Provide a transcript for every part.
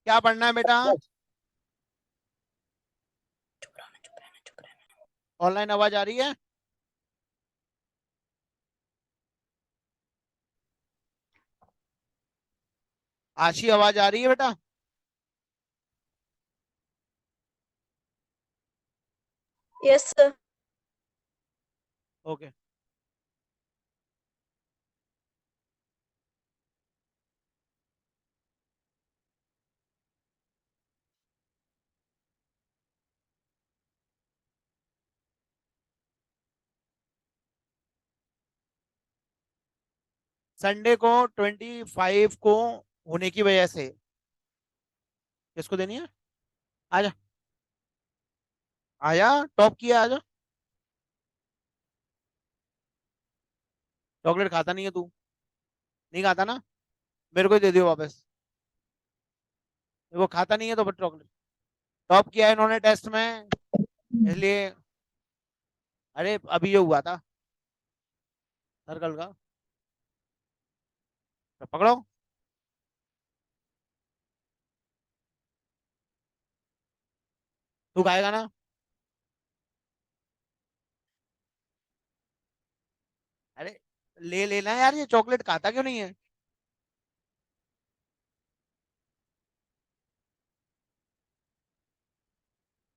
क्या पढ़ना है बेटा? चुप रहना, चुप रहना, चुप रहना। ऑनलाइन आवाज आ रही है? आशी आवाज आ रही है बेटा? Yes sir. ओके। संडे को 25 को होने की वजह से किसको देनी है? आजा, आजा, टॉप किया, आजा। चॉकलेट खाता नहीं है तू? नहीं खाता ना? मेरे को ही दे दियो वापस। वो खाता नहीं है तो फिर चॉकलेट। टॉप किया है इन्होंने टेस्ट में, इसलिए। अरे अभी ये हुआ था सर्कल का, तो पकड़ो। तू खाएगा ना? अरे ले लेना यार, ये चॉकलेट खाता क्यों नहीं है?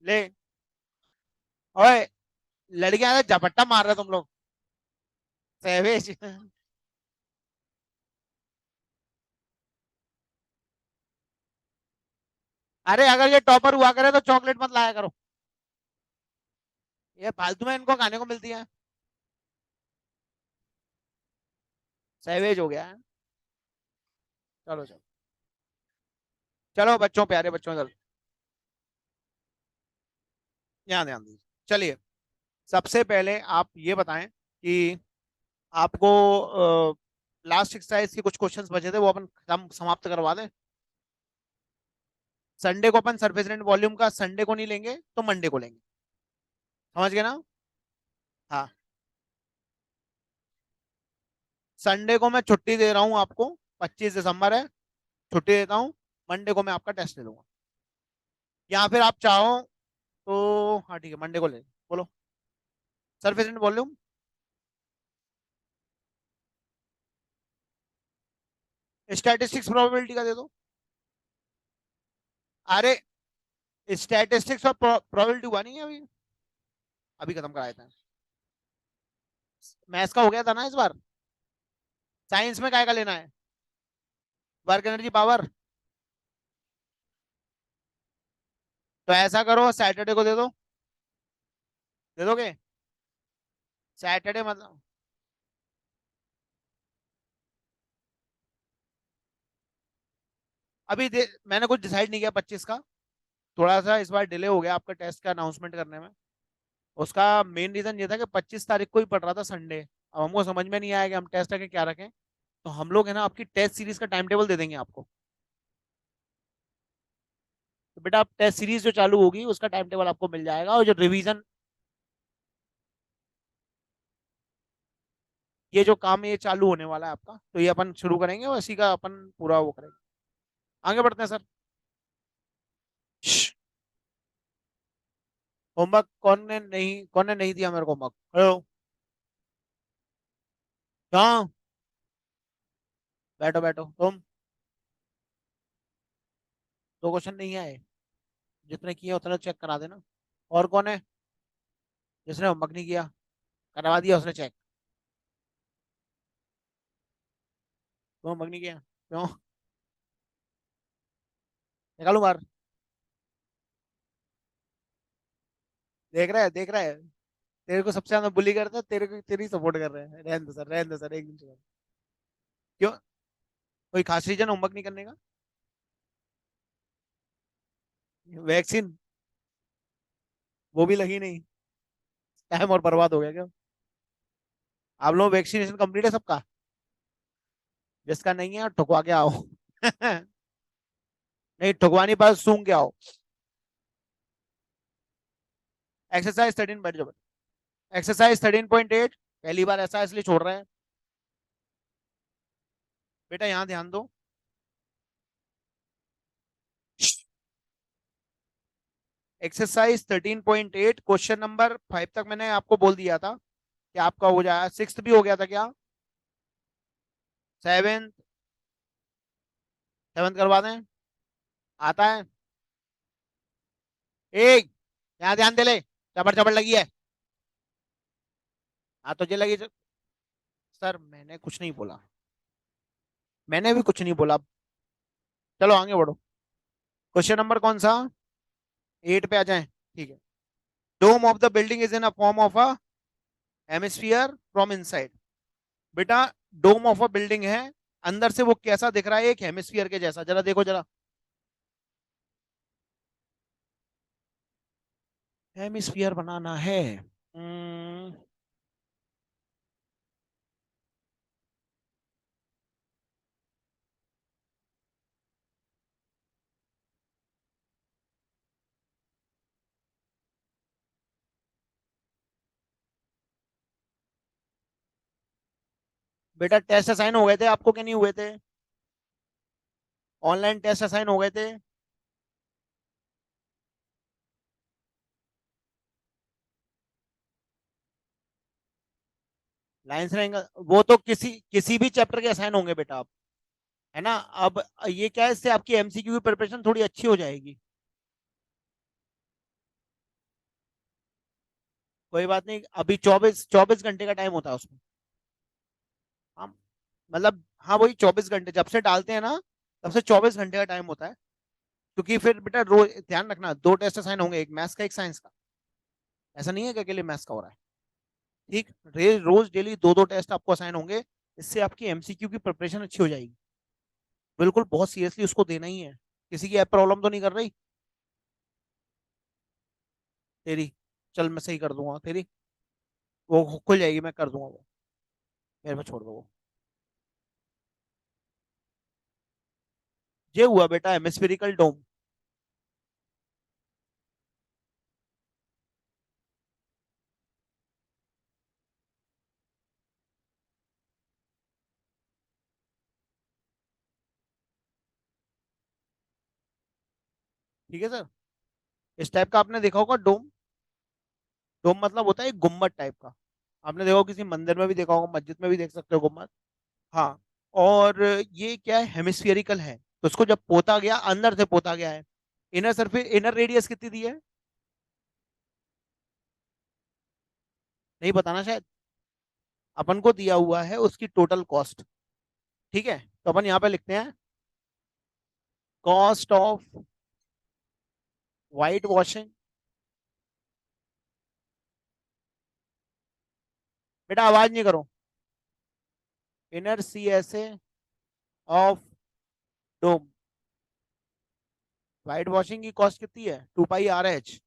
ले। ओए, लड़कियां तो झपट्टा मार रहे हो तुम लोग, सैवेज। अरे अगर ये टॉपर हुआ करे तो चॉकलेट मत लाया करो, ये फालतू में इनको खाने को मिलती है। सैवेज हो गया है। चलो चलो, चलो बच्चों, प्यारे बच्चों, चलो यहाँ ध्यान दीजिए। चलिए, सबसे पहले आप ये बताएं कि आपको लास्ट एक्सरसाइज के कुछ क्वेश्चंस बचे थे, वो अपन समाप्त करवा दें। संडे को अपन सरफेस रेंट वॉल्यूम का संडे को नहीं लेंगे तो मंडे को लेंगे, समझ गए ना? हाँ। संडे को मैं छुट्टी दे रहा हूँ आपको, 25 दिसंबर है, छुट्टी देता हूँ। मंडे को मैं आपका टेस्ट ले लूंगा, या फिर आप चाहो तो हाँ ठीक है, मंडे को ले बोलो। Surface rent volume. Statistics probability का दे दो। अरे स्टैटिस्टिक्स और प्रोबेबिलिटी हुआ नहीं है अभी, अभी खत्म कराया था। मैथ्स का हो गया था ना इस बार। साइंस में काय का लेना है? Work energy power. तो ऐसा करो, सैटरडे को दे दो। दे दोगे? सैटरडे मतलब, मैंने कुछ डिसाइड नहीं किया 25 का। थोड़ा सा इस बार डिले हो गया आपका टेस्ट का अनाउंसमेंट करने में। उसका मेन रीजन ये था कि 25 तारीख को ही पड़ रहा था संडे। अब हमको समझ में नहीं आया कि हम टेस्ट आके क्या रखें। तो हम लोग है ना आपकी टेस्ट सीरीज का टाइम टेबल दे देंगे आपको। तो बेटा आप टेस्ट सीरीज जो चालू होगी उसका टाइम टेबल आपको मिल जाएगा, और जो रिवीजन, ये जो काम है ये चालू होने वाला है आपका, तो ये अपन शुरू करेंगे और इसी का अपन पूरा वो करेंगे। आगे बढ़ते हैं सर। होमवर्क कौन ने नहीं दिया मेरे को होमवर्क? हेलो। हाँ, बैठो बैठो तुम। 2 क्वेश्चन नहीं आए? जितने किए उतने चेक करा देना। और कौन है जिसने होमवर्क नहीं किया? करवा दिया उसने चेक। तुम होमवर्क नहीं किया क्यों? निकालू बाहर? देख रहा है, देख रहा है। तेरे को सबसे ज्यादा बुली करता है, तेरे को तेरी सपोर्ट कर रहे हैं। रहने दो सर, रहने दो सर, एक दिन छोड़। क्यों? कोई खास रीजन होमवर्क नहीं करने का? वैक्सीन? वो भी लगी नहीं? टाइम और बर्बाद हो गया क्या? आप लोग वैक्सीनेशन कंप्लीट है सबका? जिसका नहीं है ठुकवा के आओ। नहीं ठुकवानी पर सूंघ के आओ। एक्सरसाइज 13, बैठ जाओ। एक्सरसाइज 13.8, पहली बार ऐसा इसलिए छोड़ रहे हैं। बेटा यहाँ ध्यान दो। एक्सरसाइज 13.8 क्वेश्चन नंबर 5 तक मैंने आपको बोल दिया था कि आपका हो जाएगा। 6th भी हो गया था क्या? 7th? 7th करवा दें? आता है? एक, यहाँ ध्यान दे ले, चपड़ चपड़ लगी है। हाँ तुझे लगी सर मैंने कुछ नहीं बोला, मैंने भी कुछ नहीं बोला। चलो आगे बढ़ो। क्वेश्चन नंबर कौन सा? 8 पे आ जाए, ठीक है। Dome of the building is in a form of a hemisphere from inside. बेटा डोम ऑफ अ बिल्डिंग है, अंदर से वो कैसा दिख रहा है? एक हेमिस्फीयर के जैसा, जरा देखो जरा। हेमिस्फीयर बनाना है। बेटा टेस्ट असाइन हो गए थे आपको, क्या नहीं हुए थे? ऑनलाइन टेस्ट असाइन हो गए थे? लाइन्स रहेंगे वो तो किसी किसी भी चैप्टर के असाइन होंगे बेटा आप, है ना। अब ये क्या है, इससे आपकी एमसीक्यू की प्रिपरेशन थोड़ी अच्छी हो जाएगी। कोई बात नहीं, अभी 24 घंटे का टाइम होता है उसमें। हम मतलब हाँ वही 24 घंटे जब से डालते हैं ना, तब से 24 घंटे का टाइम होता है। क्योंकि फिर बेटा रोज ध्यान रखना, 2 टेस्ट असाइन होंगे, एक मैथ्स का एक साइंस का। ऐसा नहीं है कि अकेले मैथ्स का हो रहा है। ठीक, रोज डेली 2-2 टेस्ट आपको असाइन होंगे। इससे आपकी एमसीक्यू की प्रिपरेशन अच्छी हो जाएगी। बिल्कुल बहुत सीरियसली उसको देना ही है। किसी की ऐप प्रॉब्लम तो नहीं कर रही तेरी? चल मैं सही कर दूंगा तेरी, वो खुल जाएगी, मैं कर दूंगा वो, मेरे पे छोड़ दो वो। ये हुआ बेटा हेमिस्फेरिकल डोम। ठीक है सर। इस टाइप का आपने देखा होगा डोम। डोम मतलब होता है एक गुम्बद टाइप का। आपने देखा होगा, किसी मंदिर में भी देखा होगा, मस्जिद में भी देख सकते हो गुम्बद। हाँ। और ये क्या है, हेमिस्फेरिकल है, तो उसको जब पोता गया, अंदर से पोता गया है। इनर सरफेस, इनर रेडियस कितनी दी है? नहीं बताना शायद। अपन को दिया हुआ है उसकी टोटल कॉस्ट। ठीक है, तो अपन यहाँ पे लिखते हैं कॉस्ट ऑफ वाइट वॉशिंग। बेटा आवाज नहीं करो। Inner C S A of dome. White washing की कॉस्ट कितनी है? 2 पाई RH।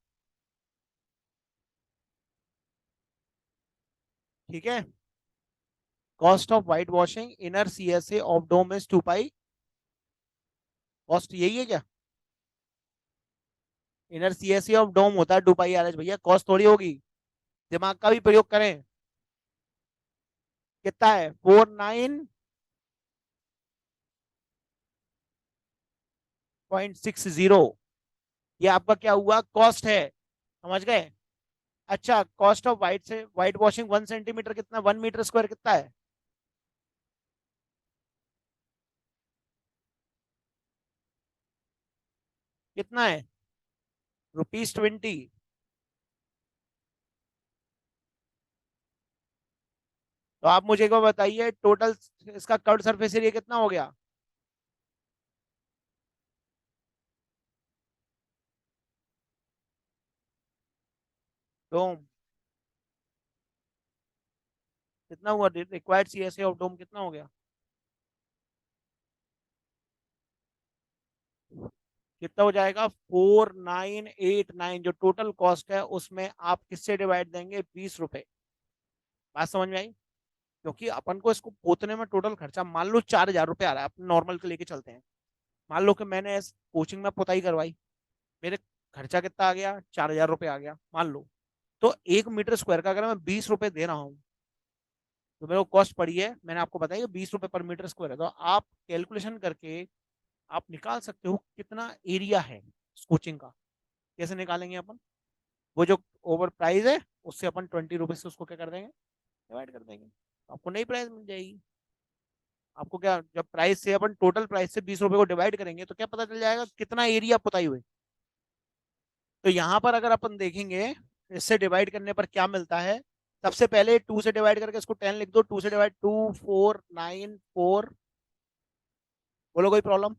ठीक है, cost of white washing inner C S A of dome is 2 pi. Cost यही है क्या? Inner C S A of dome होता है 2 पाई RH भैया, कॉस्ट थोड़ी होगी। दिमाग का भी प्रयोग करें। कितना है? 49.60। ये आपका क्या हुआ? कॉस्ट है। समझ गए? अच्छा, cost of white washing 1 centimetre कितना, 1 मीटर स्क्वायर कितना है? कितना है? ₹20। तो आप मुझे को बताइए टोटल इसका कर्व सरफेस एरिया कितना हो गया? डोम कितना हुआ? रिक्वायर्ड सीएसए ऑफ डोम कितना हो गया? कितना हो जाएगा? 4989। जो टोटल कॉस्ट है उसमें आप किससे डिवाइड देंगे? 20 रुपए। बात समझ में आई? क्योंकि अपन को इसको पोतने में टोटल खर्चा मान लो 4000 रुपये आ रहा है, अपन नॉर्मल के लेके चलते हैं। मान लो कि मैंने कोचिंग में पुताई करवाई, मेरे खर्चा कितना आ गया? 4000 रुपये आ गया मान लो। तो 1 मीटर स्क्वायर का अगर मैं 20 रुपए दे रहा हूँ, तो मेरे को कॉस्ट पड़ी है, मैंने आपको बताया 20 रुपए पर मीटर स्क्वायर है। तो आप कैलकुलेशन करके आप निकाल सकते हो कितना एरिया है कोचिंग का। कैसे निकालेंगे अपन? वो जो ओवर प्राइस है उससे अपन 20 रुपीज से उसको क्या कर देंगे, डिवाइड कर देंगे, आपको नई प्राइस मिल जाएगी। आपको क्या, जब प्राइस से अपन टोटल प्राइस से 20 रुपए को डिवाइड करेंगे तो क्या पता चल जाएगा कितना एरिया पुताई हुई। तो यहाँ पर अगर अपन देखेंगे इससे डिवाइड करने पर क्या मिलता है, सबसे पहले 2 से डिवाइड करके इसको 10 लिख दो, 2 से डिवाइड 2494, बोलो कोई प्रॉब्लम?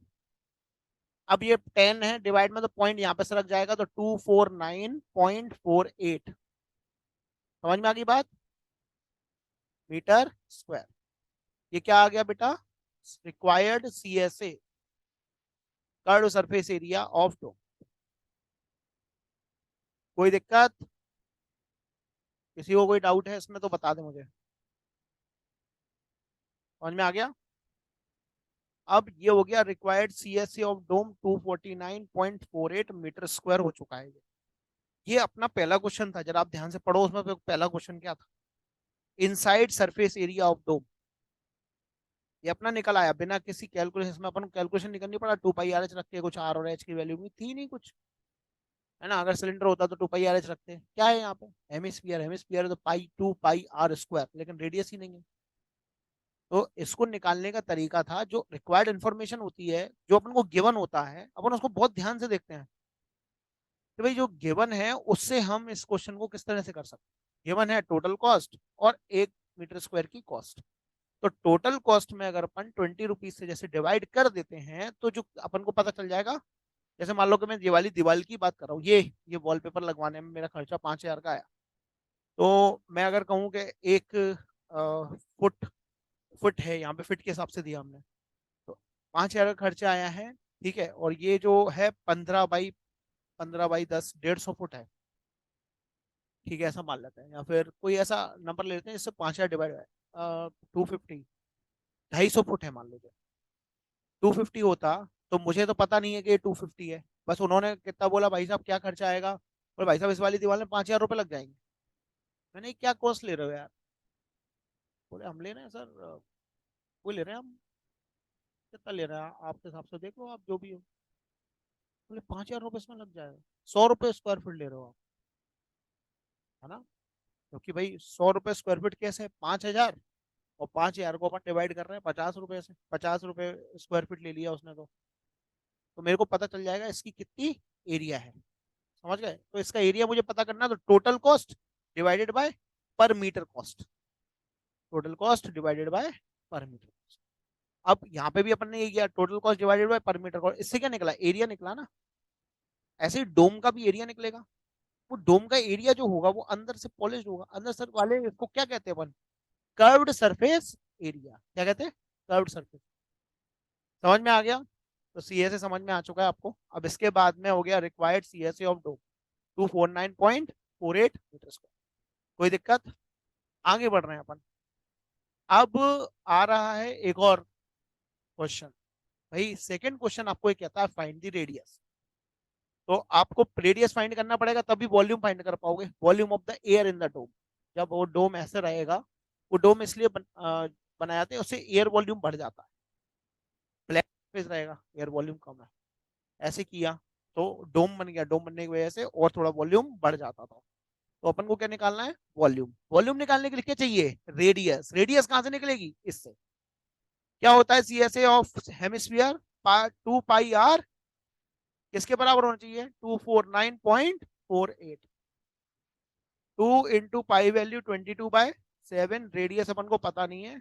अब ये 10 है डिवाइड में, तो पॉइंट यहाँ पे से रख जाएगा, तो 249.48, समझ में आ गई बात? Metre square. ये क्या आ गया बेटा, required CSA, curve surface area of dome. कोई दिक्कत? किसी को कोई डाउट है इसमें तो बता दे मुझे। समझ में आ गया? अब ये हो गया required CSA of dome 249.48 metre square हो चुका है। ये अपना पहला क्वेश्चन था, जरा आप ध्यान से पढ़ो, उसमें पहला क्वेश्चन क्या था, inside surface area of dome. ये अपना निकल आया बिना किसी कैलकुलेशन में, अपन कैलकुलेशन नहीं करनी पड़ा, 2 π r h रख के, कुछ r और h की वैल्यू भी थी नहीं कुछ, है ना? अगर सिलेंडर होता तो 2 π r h रखते हैं। क्या है यहाँ पे, हेमिस्फीयर, हेमिस्फीयर तो π2 π r², लेकिन रेडियस ही नहीं है। तो इसको निकालने का तरीका था, जो रिक्वायर्ड इन्फॉर्मेशन होती है, जो अपन को गिवन होता है, अपन उसको बहुत ध्यान से देखते हैं कि भाई जो गिवन है उससे हम इस क्वेश्चन को किस तरह से कर सकते हैं। गिवन है टोटल कॉस्ट और 1 मीटर स्क्वायर की कॉस्ट। तो टोटल कॉस्ट में अगर अपन 20 रुपीज से जैसे डिवाइड कर देते हैं तो जो अपन को पता चल जाएगा, जैसे मान लो कि मैं ये वाली दीवार की बात कर रहा हूँ, ये वॉलपेपर लगवाने में मेरा खर्चा 5,000 का आया। तो मैं अगर कहूँ कि एक फुट, फुट है यहाँ पे, फिट के हिसाब से दिया हमने, तो 5,000 का खर्चा आया है, ठीक है। और ये जो है 15 बाई 10, 150 फुट है, ठीक है, ऐसा मान लेते हैं, या फिर कोई ऐसा नंबर ले लेते हैं जिससे 5,000 डिवाइड है, 250, 250 फुट है मान लीजिए। 250 होता तो मुझे तो पता नहीं है कि ये 250 है, बस उन्होंने कितना बोला, भाई साहब क्या खर्चा आएगा, बोले भाई साहब इस वाली दीवार में 5,000 रुपये लग जाएंगे। मैंने, क्या कॉस्ट ले रहे हो यार? बोले हम ले रहे हैं सर, वो ले रहे हैं हम, कितना ले रहे हैं आपके हिसाब से देख लो आप जो भी हो। बोले 5,000 रुपये इसमें लग जाएगा, 100 रुपये स्क्वायर फीट ले रहे हो आप, है ना? क्योंकि भाई 100 रुपये स्क्वायर फीट कैसे, 5,000, और 5,000 को अपन डिवाइड कर रहे हैं 50 रुपये से, 50 रुपये स्क्वायर फीट ले लिया उसने, तो मेरे को पता चल जाएगा इसकी कितनी एरिया है। समझ गए? तो इसका एरिया मुझे पता करना है, तो total cost divided by per metre cost, total cost divided by per metre cost. अब यहाँ पे भी अपन ने ये किया, total cost divided by per metre cost, इससे क्या निकला, एरिया निकला ना। ऐसे ही डोम का भी एरिया निकलेगा। वो डोम का एरिया जो होगा वो अंदर से पॉलिश्ड होगा, अंदर से वाले, इसको क्या कहते हैं अपन, कर्व्ड सरफेस एरिया। क्या कहते हैं? Curved surface. समझ में आ गया? तो CSA समझ में आ चुका है आपको। अब इसके बाद में हो गया required CSA of dome 249.48 metre square. कोई दिक्कत? आगे बढ़ रहे हैं अपन। अब आ रहा है एक और क्वेश्चन। भाई सेकंड क्वेश्चन आपको ये कहता है फाइंड द रेडियस। तो आपको रेडियस फाइंड करना पड़ेगा, तभी वॉल्यूम फाइंड कर पाओगे, volume of the air in the dome. जब वो डोम ऐसे रहेगा, वो डोम इसलिए बनाए जाते हैं, उससे एयर वॉल्यूम बढ़ जाता है। ब्लैक स्पेस रहेगा, एयर वॉल्यूम कम है, ऐसे किया तो डोम बन गया, डोम बनने की वजह से और थोड़ा वॉल्यूम बढ़ जाता था। तो अपन को क्या निकालना है, वॉल्यूम। वॉल्यूम निकालने के लिए क्या चाहिए, रेडियस। रेडियस कहां से निकलेगी, इससे। क्या होता है CSA ऑफ हेमिस्फीयर, 2 π r किसके बराबर होना चाहिए, 249.48, 2 × पाई वैल्यू 22/7, रेडियस अपन को पता नहीं है।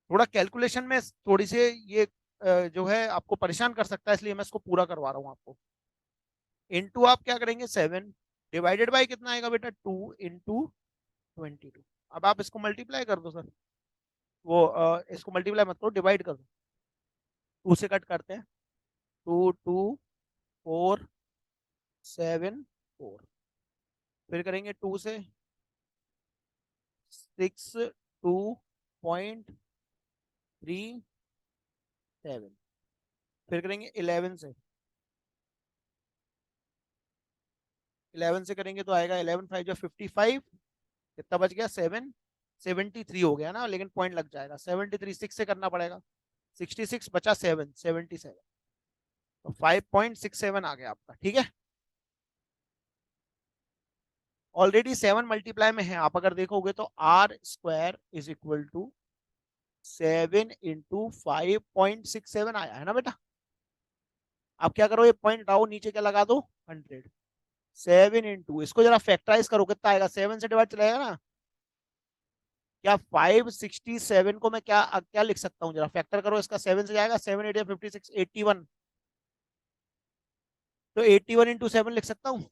थोड़ा कैलकुलेशन में थोड़ी से ये जो है आपको परेशान कर सकता है, इसलिए मैं इसको पूरा करवा रहा हूँ आपको। इनटू आप क्या करेंगे 7, डिवाइडेड बाय कितना आएगा बेटा, 2 × 22। अब आप इसको मल्टीप्लाई कर दो सर, वो इसको मल्टीप्लाई मत करो, डिवाइड कर दो। 2 से कट करते हैं, 2 2 4 7 4, फिर करेंगे 2 से 62.37, फिर करेंगे 11 से, 11 से करेंगे तो आएगा 11 5 जो 55, कितना बच गया 73 हो गया ना, लेकिन पॉइंट लग जाएगा 73, 6 से करना पड़ेगा, 66 बचा 7, 77। तो 5.67 आ गया आपका, ठीक है। ऑलरेडी 7 मल्टीप्लाई में है, आप अगर देखोगे तो R square is equal to 7 × 5.67 आया है ना बेटा। आप क्या करो, ये पॉइंट आओ नीचे, क्या लगा दो 100। 7 इसको जरा फैक्टराइज करो, कितना आएगा, 7 से डिवाइड चलेगा ना। क्या 567 को मैं क्या क्या लिख सकता हूँ, जरा फैक्टर करो इसका, 7 से जाएगा, 7 8 56 81। तो 81 × 7 लिख सकता हूँ।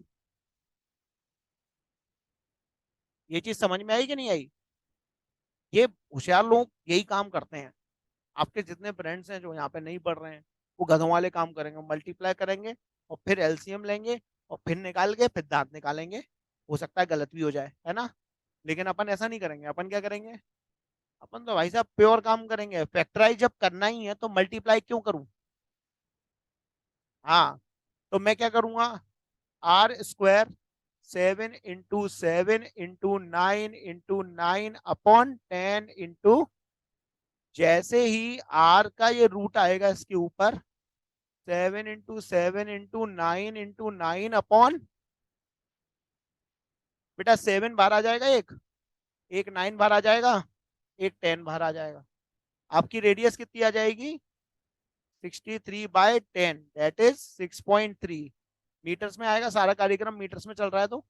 ये चीज समझ में आई कि नहीं आई। ये होशियार लोग यही काम करते हैं। आपके जितने फ्रेंड्स हैं जो यहाँ पे नहीं पढ़ रहे हैं, वो गधों वाले काम करेंगे, मल्टीप्लाई करेंगे और फिर एलसीएम लेंगे और फिर निकाल के फिर दांत निकालेंगे। हो सकता है गलत भी हो जाए, है ना। लेकिन अपन ऐसा नहीं करेंगे, अपन क्या करेंगे, अपन तो भाई साहब प्योर काम करेंगे। फैक्टराइज जब करना ही है तो मल्टीप्लाई क्यों करूं। हाँ, तो मैं क्या करूंगा, आर स्क्वायर 7 × 7 × 9 × 9 अपॉन 10 जैसे ही आर का ये रूट आएगा इसके ऊपर, 7 × 7 × 9 × 9 बेटा 7 बाहर आ जाएगा, एक एक 9 बाहर आ जाएगा, एक 10 बाहर आ जाएगा। आपकी रेडियस कितनी आ जाएगी, 63/10, दैट इज 6.3 मीटर्स में आएगा। सारा कार्यक्रम मीटर्स में चल रहा है, तो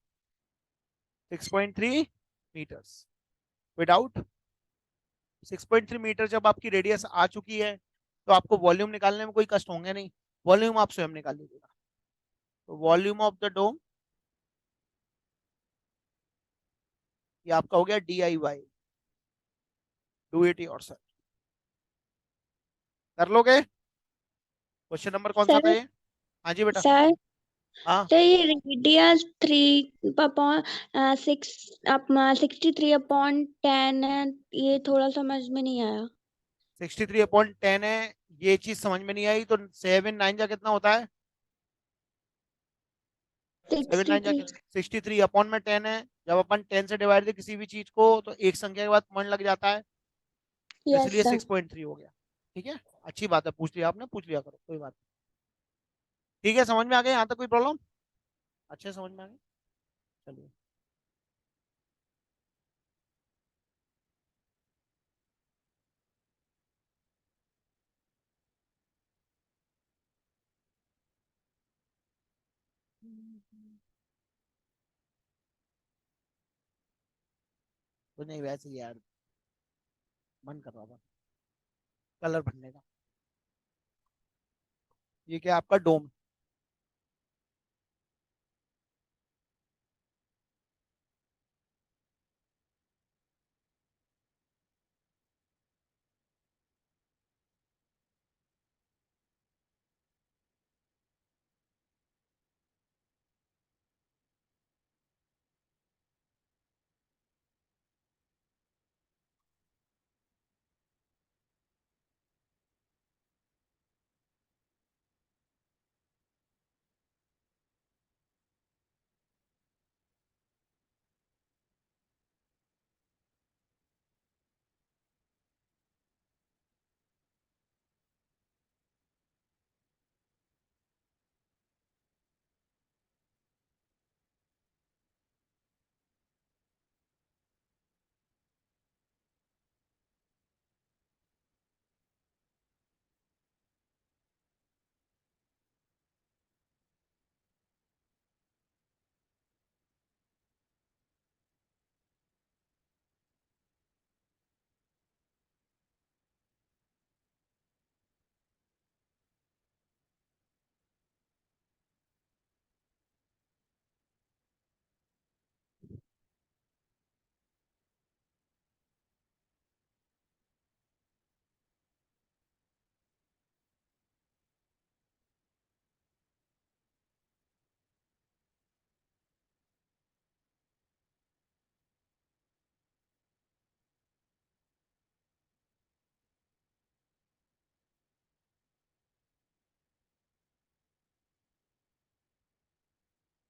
6.3 मीटर्स विदाउट। 6.3 मीटर जब आपकी रेडियस आ चुकी है, तो आपको वॉल्यूम निकालने में कोई कष्ट होंगे नहीं। वॉल्यूम आप स्वयं निकाल लीजिएगा। तो वॉल्यूम ऑफ द डोम, ये आपका हो गया DIY। डू इट योरसेल्फ, कर लोगे। क्वेश्चन नंबर कौन सा था सर ये। हाँ जी बेटा। सर हाँ, सर ये रेडियस 3 अपॉन 63 अपॉन 10 है, ये थोड़ा समझ में नहीं आया। 63/10 है। ये चीज समझ में नहीं आई तो 7 9 जा कितना होता है, 7 9 जा 63। 63/10 है। जब अपन 10 से डिवाइड दे किसी भी चीज को, तो एक संख्या के बाद पॉइंट लग जाता है, तो यस इसलिए सर। 6.3 हो गया। ठीक है, अच्छी बात है, पूछ लिया आपने, पूछ लिया करो, कोई बात नहीं। ठीक है, समझ में आ गया यहाँ तक, कोई प्रॉब्लम, अच्छे समझ में आ गया। चलिए, तो नहीं वैसे ही यार, मन कर रहा था कलर भरने का। ये क्या आपका डोम,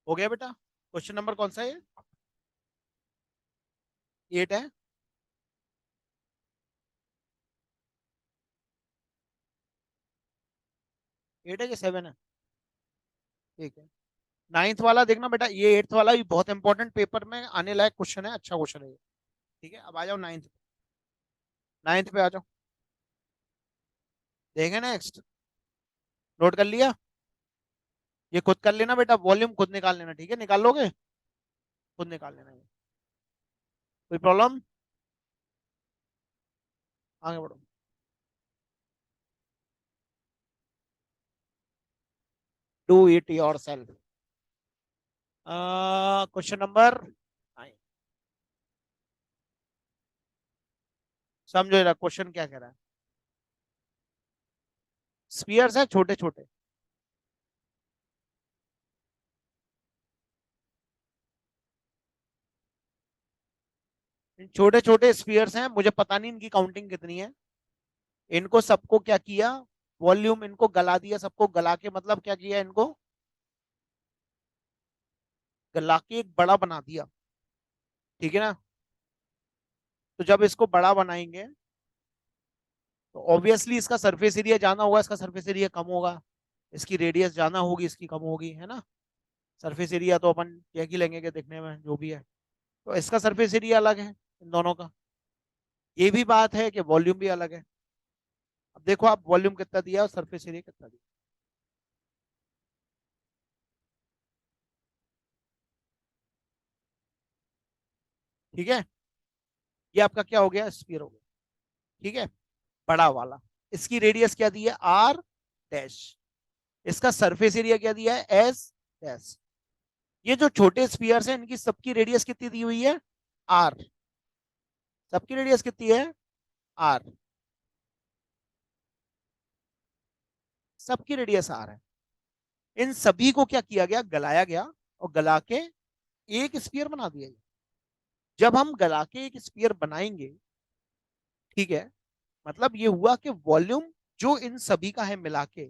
हो गया बेटा। क्वेश्चन नंबर कौन सा है, 8 है। 8 है कि 7 है? ठीक है। नाइन्थ वाला देखना बेटा, ये एट्थ वाला भी बहुत इंपॉर्टेंट, पेपर में आने लायक क्वेश्चन है, अच्छा क्वेश्चन है ये। ठीक है, अब आ जाओ नाइन्थ। नाइन्थ पे आ जाओ। देखें नेक्स्ट। नोट कर लिया? ये खुद कर लेना बेटा, वॉल्यूम खुद निकाल लेना, ठीक है? निकाल लोगे? खुद निकाल लेना ये। कोई प्रॉब्लम? आगे बढ़ो। Do it your self. Question number 9। समझो जरा क्वेश्चन क्या कह रहा है। स्पीयर्स है छोटे छोटे, छोटे छोटे स्पीयर्स हैं, मुझे पता नहीं इनकी काउंटिंग कितनी है। इनको सबको क्या किया, वॉल्यूम इनको गला दिया, सबको गला के मतलब क्या किया, इनको गला के एक बड़ा बना दिया। ठीक है ना? तो जब इसको बड़ा बनाएंगे तो ऑब्वियसली इसका सरफेस एरिया ज्यादा होगा, इसका सरफेस एरिया कम होगा, इसकी रेडियस ज्यादा होगी, इसकी कम होगी, है ना? सरफेस एरिया तो अपन एक ही लेंगे कि दिखने में जो भी है, तो इसका सरफेस एरिया अलग है इन दोनों का। ये भी बात है कि वॉल्यूम भी अलग है। अब देखो आप वॉल्यूम कितना दिया और सरफेस एरिया कितना दिया। ठीक है, ये आपका क्या हो गया, स्फीयर हो गया। ठीक है, बड़ा वाला। इसकी रेडियस क्या दी है, आर डैश। इसका सरफेस एरिया क्या दिया है, एस डैश। ये जो छोटे स्फीयर्स हैं इनकी सबकी रेडियस कितनी दी हुई है, आर। सबकी रेडियस कितनी है, आर। सबकी रेडियस आर है। इन सभी को क्या किया गया, गलाया गया, और गला के एक स्फीयर बना दिया गया। जब हम गला के एक स्फीयर बनाएंगे, ठीक है, मतलब ये हुआ कि वॉल्यूम जो इन सभी का है मिला के,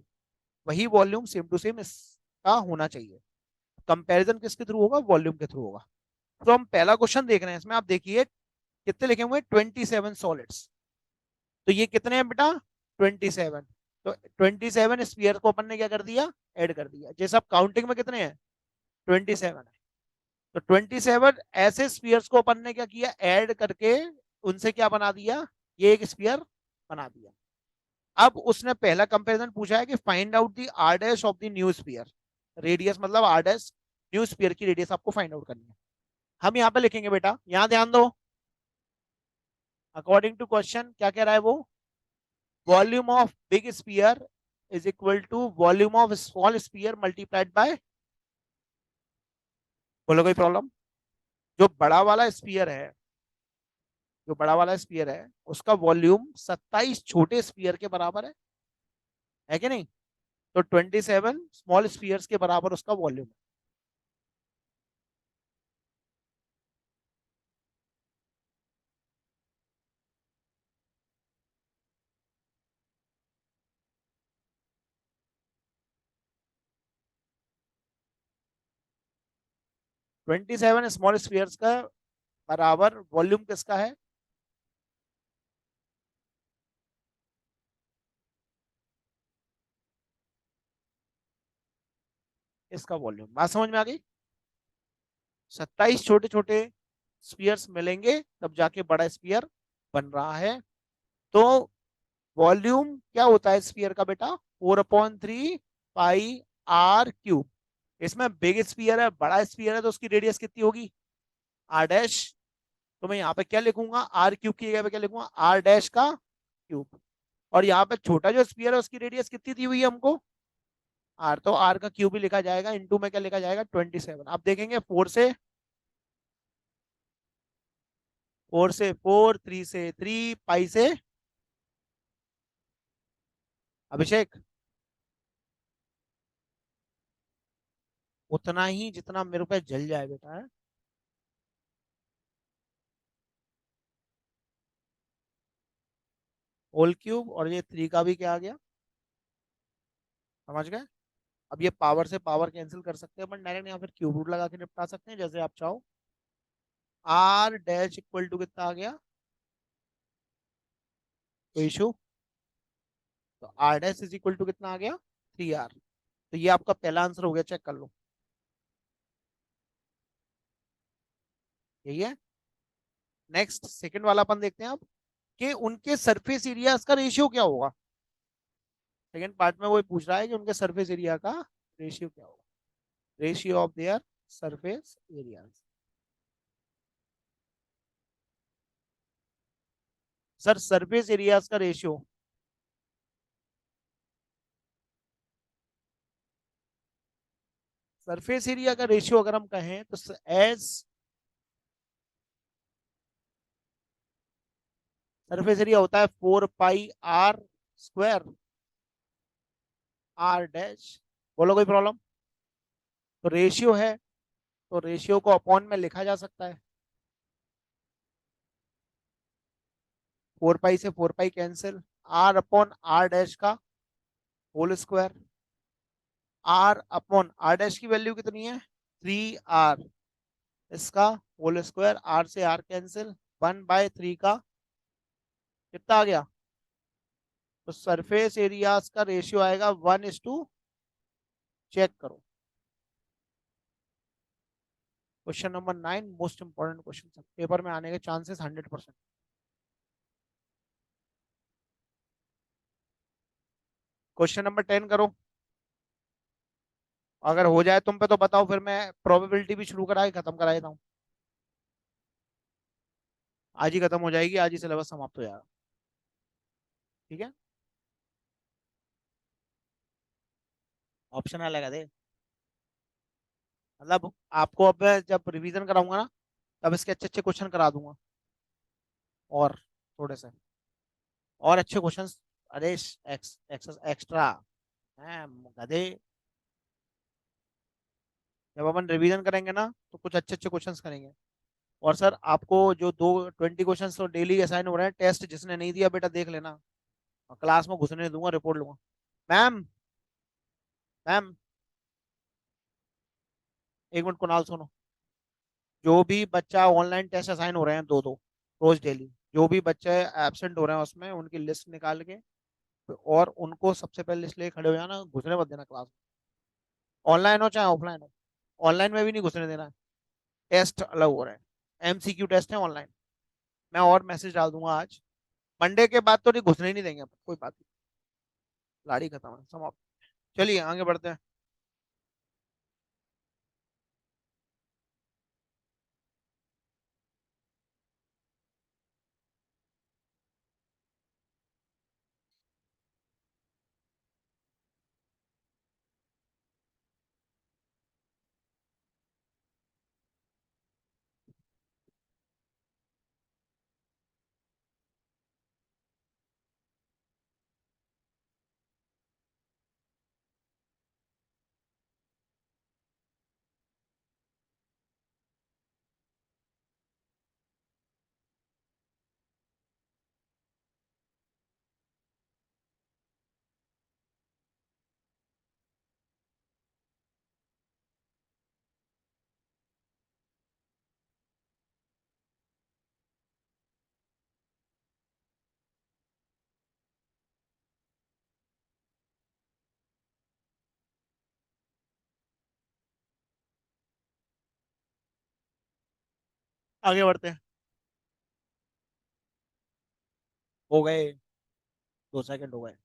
वही वॉल्यूम सेम टू सेम इसका होना चाहिए। कंपैरिजन किसके थ्रू होगा, वॉल्यूम के थ्रू होगा। तो हम पहला क्वेश्चन देख रहे हैं, इसमें आप देखिए कितने लिखे हुए, 27 सॉलिड्स। तो ये कितने हैं बेटा, 27। तो 27 स्पीयर को अपन ने क्या कर दिया, ऐड कर दिया। जैसे आप काउंटिंग में कितने हैं, 27 है। तो 27 ऐसे स्पीयर्स को अपन ने क्या किया, ऐड करके उनसे क्या बना दिया, ये एक स्पीयर बना दिया। अब उसने पहला कंपैरिजन पूछा है कि find out the R dash of the new sphere. Radius मतलब आर डैश, न्यू स्पीयर की रेडियस आपको फाइंड आउट करनी है। हम यहाँ पे लिखेंगे बेटा, यहाँ ध्यान दो। अकॉर्डिंग टू क्वेश्चन क्या कह रहा है वो, volume of big sphere is equal to volume of small sphere multiplied by. बोलो कोई प्रॉब्लम? जो बड़ा वाला स्पीयर है, जो बड़ा वाला स्पीयर है उसका वॉल्यूम 27 छोटे स्पीयर के बराबर है कि नहीं? तो 27 स्मॉल स्पीयर्स के बराबर उसका वॉल्यूम है। ट्वेंटी सेवन स्मॉल स्पीयर्स का बराबर वॉल्यूम किसका है, इसका वॉल्यूम। बात समझ में आ गई? 27 छोटे छोटे स्पीयर्स मिलेंगे तब जाके बड़ा स्पीयर बन रहा है। तो वॉल्यूम क्या होता है स्पीयर का बेटा, 4/3 पाई r क्यूब। इसमें बिग स्पीयर है, बड़ा स्पीयर है, तो उसकी रेडियस कितनी होगी, आर डैश। तो मैं यहाँ पे क्या लिखूंगा, आर क्यूब की जगह पे क्या लिखूंगा, आर डैश का क्यूब। और यहाँ पे छोटा जो स्पीयर है उसकी रेडियस कितनी दी हुई है हमको, आर। तो आर का क्यूब ही लिखा जाएगा, इनटू में क्या लिखा जाएगा, 27। आप देखेंगे 4 से 4, 3 से 3, पाई से। अभिषेक, उतना ही जितना मेरे पे जल जाए बेटा, है? होल क्यूब, और ये 3 का भी क्या आ गया, समझ गए? अब ये पावर से पावर कैंसिल कर सकते हैं अपन डायरेक्ट, यहाँ फिर क्यूब रूट लगा के निपटा सकते हैं जैसे आप चाहो। आर डैश इक्वल टू कितना आ गया, कोई इशू? तो R dash is equal to कितना आ गया, TR। तो ये आपका पहला आंसर हो गया, चेक कर लो। यही है। नेक्स्ट सेकंड वाला अपन देखते हैं अब, कि उनके सरफेस एरियाज का रेशियो क्या होगा। सेकंड पार्ट में वो पूछ रहा है कि उनके सरफेस एरिया का रेशियो क्या होगा, ratio of their surface areas. Sir surface areas का रेशियो, सरफेस एरिया का रेशियो अगर हम कहें तो एज सरफेस एरिया होता है 4 पाई R स्क्वायर R डैश। बोलो कोई प्रॉब्लम। तो रेशियो है, तो रेशियो को अपॉन में लिखा जा सकता है। 4 पाई से 4 पाई कैंसिल, R/R डैश का होल स्क्वायर। R/R डैश की वैल्यू कितनी है, 3R, इसका होल स्क्वायर। R से R कैंसिल, 1/3 का कितना आ गया। तो सरफेस एरियाज का रेशियो आएगा 1:, चेक करो। Question number 9 most important question, paper में आने के चांसेस 100%। क्वेश्चन नंबर 10 करो। अगर हो जाए तुम पे तो बताओ, फिर मैं प्रोबेबिलिटी भी शुरू करा के खत्म करा देता हूँ। आज ही खत्म हो जाएगी, आज ही सिलेबस समाप्त हो जाएगा। ठीक है, ऑप्शन अलग दे। मतलब आपको अब मैं जब रिवीजन कराऊंगा ना, तब इसके अच्छे अच्छे क्वेश्चन करा दूंगा, और थोड़े से और अच्छे क्वेश्चंस। अरे एक्स्ट्रा हैं गधे। जब अपन रिवीजन करेंगे ना, तो कुछ अच्छे अच्छे क्वेश्चंस करेंगे। और सर आपको जो 20 क्वेश्चंस तो डेली असाइन हो रहे हैं, टेस्ट जिसने नहीं दिया बेटा देख लेना, और क्लास में घुसने नहीं दूंगा, रिपोर्ट लूंगा। मैम, मैम, 1 मिनट कुणाल सुनो। जो भी बच्चा ऑनलाइन टेस्ट असाइन हो रहे हैं, दो दो रोज डेली, जो भी बच्चे एबसेंट हो रहे हैं उसमें उनकी लिस्ट निकाल के, और उनको सबसे पहले लिस्ट लेके खड़े हो जाना, घुसने मत देना क्लास में, ऑनलाइन हो चाहे ऑफलाइन हो। ऑनलाइन में भी नहीं घुसने देना है, टेस्ट अलग हो रहे हैं, MCQ टेस्ट है ऑनलाइन। मैं और मैसेज डाल दूंगा आज। मंडे के बाद तो नहीं घुसने ही नहीं देंगे अपन, कोई बात नहीं, लाड़ी खत्म है, समाप्त। चलिए आगे बढ़ते हैं। आगे बढ़ते हैं। हो गए, 2 सेकंड हो गए।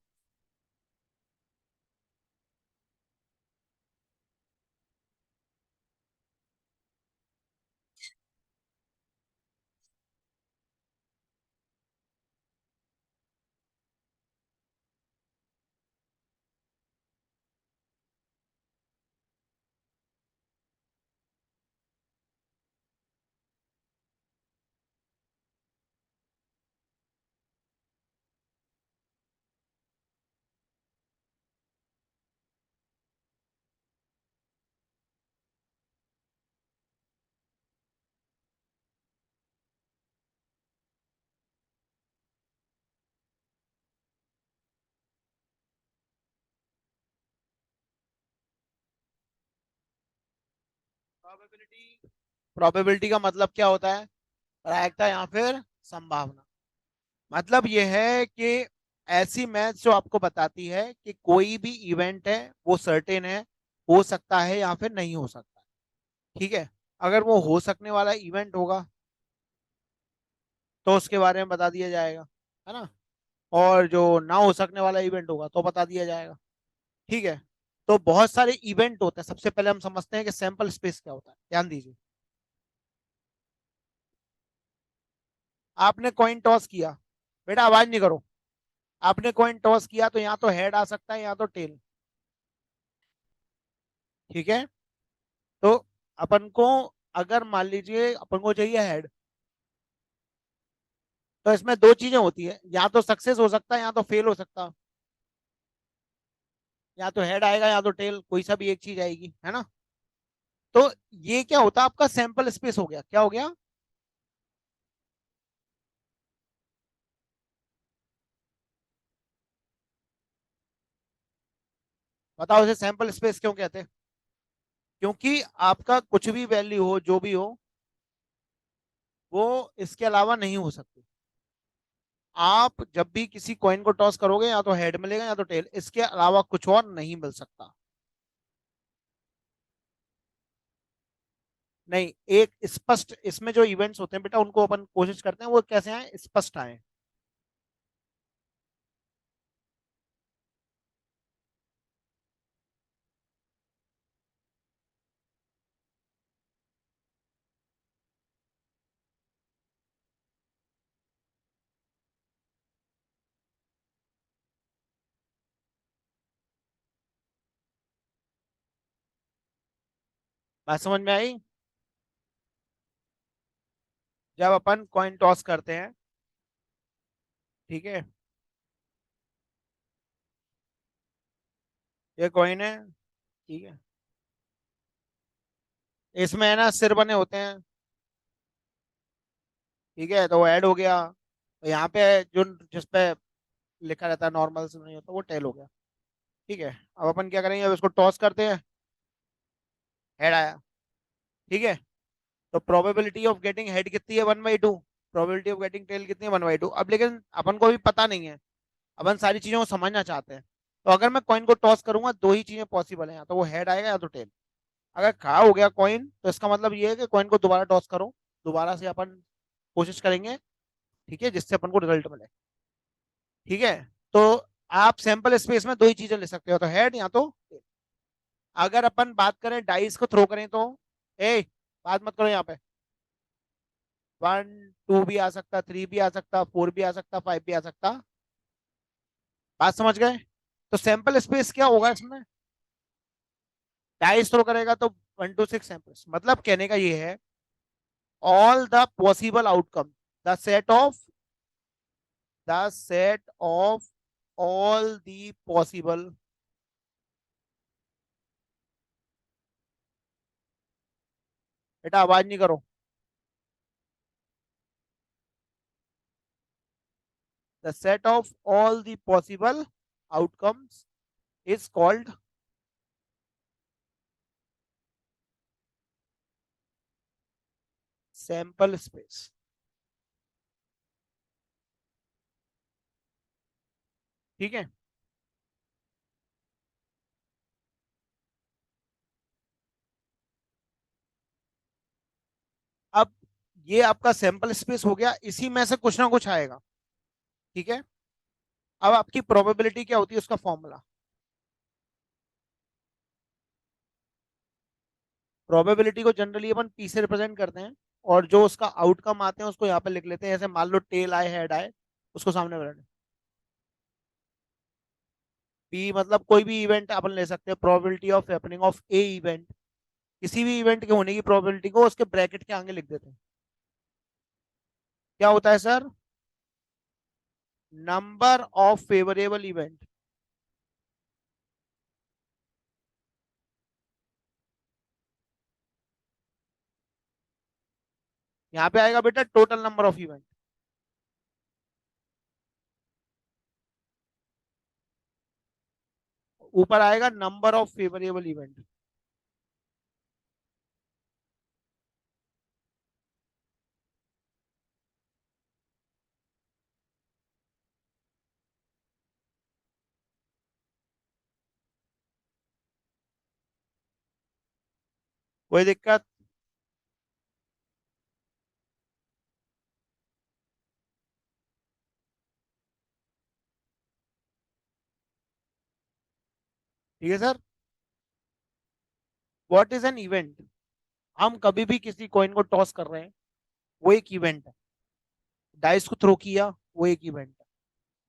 प्रोबेबिलिटी, प्रोबेबिलिटी का मतलब क्या होता है, प्रायिकता या फिर संभावना। मतलब यह है कि ऐसी मैथ्स जो आपको बताती है कि कोई भी इवेंट है वो सर्टेन है, हो सकता है या फिर नहीं हो सकता। ठीक है, अगर वो हो सकने वाला इवेंट होगा तो उसके बारे में बता दिया जाएगा, है ना। और जो ना हो सकने वाला इवेंट होगा तो बता दिया जाएगा। ठीक है, तो बहुत सारे इवेंट होते हैं। सबसे पहले हम समझते हैं कि सैंपल स्पेस क्या होता है, ध्यान दीजिए। आपने कॉइन टॉस किया, बेटा आवाज नहीं करो। आपने कॉइन टॉस किया तो यहाँ तो हेड आ सकता है, यहाँ तो टेल। ठीक है, तो अपन को, अगर मान लीजिए अपन को चाहिए हेड, तो इसमें दो चीजें होती है, या तो सक्सेस हो सकता है या तो फेल हो सकता है। या तो हेड आएगा या तो टेल, कोई सा भी एक चीज आएगी, है ना। तो ये क्या होता है, आपका सैंपल स्पेस हो गया। क्या हो गया? बताओ इसे सैंपल स्पेस क्यों कहते हैं? क्योंकि आपका कुछ भी वैल्यू हो, जो भी हो, वो इसके अलावा नहीं हो सकती। आप जब भी किसी कॉइन को टॉस करोगे, या तो हेड मिलेगा या तो टेल, इसके अलावा कुछ और नहीं मिल सकता। नहीं, एक स्पष्ट, इसमें जो इवेंट्स होते हैं बेटा, उनको अपन कोशिश करते हैं वो कैसे आए, स्पष्ट आए। बात समझ में आई? जब अपन कॉइन टॉस करते हैं, ठीक है, ये कॉइन है, ठीक है, इसमें है ना सिर बने होते हैं। ठीक है, तो वो ऐड हो गया। तो यहाँ पे जो, जिसपे लिखा रहता है नॉर्मल से नहीं होता, वो टेल हो गया। ठीक है, अब अपन क्या करेंगे, अब इसको टॉस करते हैं, हेड आया। ठीक है, तो प्रोबेबिलिटी ऑफ गेटिंग हेड कितनी है, 1/2। प्रोबेबिलिटी ऑफ गेटिंग टेल कितनी है, 1/2। अब लेकिन अपन को भी पता नहीं है, अपन सारी चीजों को समझना चाहते हैं। तो अगर मैं कॉइन को टॉस करूंगा, दो ही चीजें पॉसिबल है, या तो वो हेड आएगा या तो टेल। अगर खड़ा हो गया कॉइन, तो इसका मतलब ये है कि कॉइन को दोबारा टॉस करो, दोबारा से अपन कोशिश करेंगे, ठीक है, जिससे अपन को रिजल्ट मिले। ठीक है, तो आप सैंपल स्पेस में दो ही चीजें ले सकते हो, तो हेड या तो tail। अगर अपन बात करें डाइस को थ्रो करें तो, ए, बात मत करो यहाँ पे, 1 2 भी आ सकता, 3 भी आ सकता, 4 भी आ सकता, 5 भी आ सकता। बात समझ गए? तो सैंपल स्पेस क्या होगा इसमें, डाइस थ्रो करेगा तो 1 to 6 सैंपल्स, मतलब कहने का ये है, all the possible outcome, the set of, the set of all the possible, बेटा आवाज नहीं करो, the set of all the possible outcomes is called sample space। ठीक है, अब ये आपका सैंपल स्पेस हो गया, इसी में से कुछ ना कुछ आएगा। ठीक है, अब आपकी प्रोबेबिलिटी क्या होती है, उसका फॉर्मूला, प्रोबेबिलिटी को जनरली अपन पी से रिप्रेजेंट करते हैं, और जो उसका आउटकम आते हैं उसको यहाँ पे लिख लेते हैं, जैसे मान लो टेल आए, हेड आए, उसको सामने रख। पी मतलब कोई भी इवेंट अपन ले सकते हैं, probability of happening of A event, किसी भी इवेंट के होने की प्रोबेबिलिटी को उसके ब्रैकेट के आगे लिख देते हैं। क्या होता है sir, number of favourable event. यहाँ पे आएगा बेटा टोटल नंबर ऑफ इवेंट, ऊपर आएगा नंबर ऑफ फेवरेबल इवेंट। कोई दिक्कत? ठीक है sir. What is an event? हम कभी भी किसी कॉइन को टॉस कर रहे हैं, वो एक इवेंट है। डाइस को थ्रो किया, वो एक इवेंट है।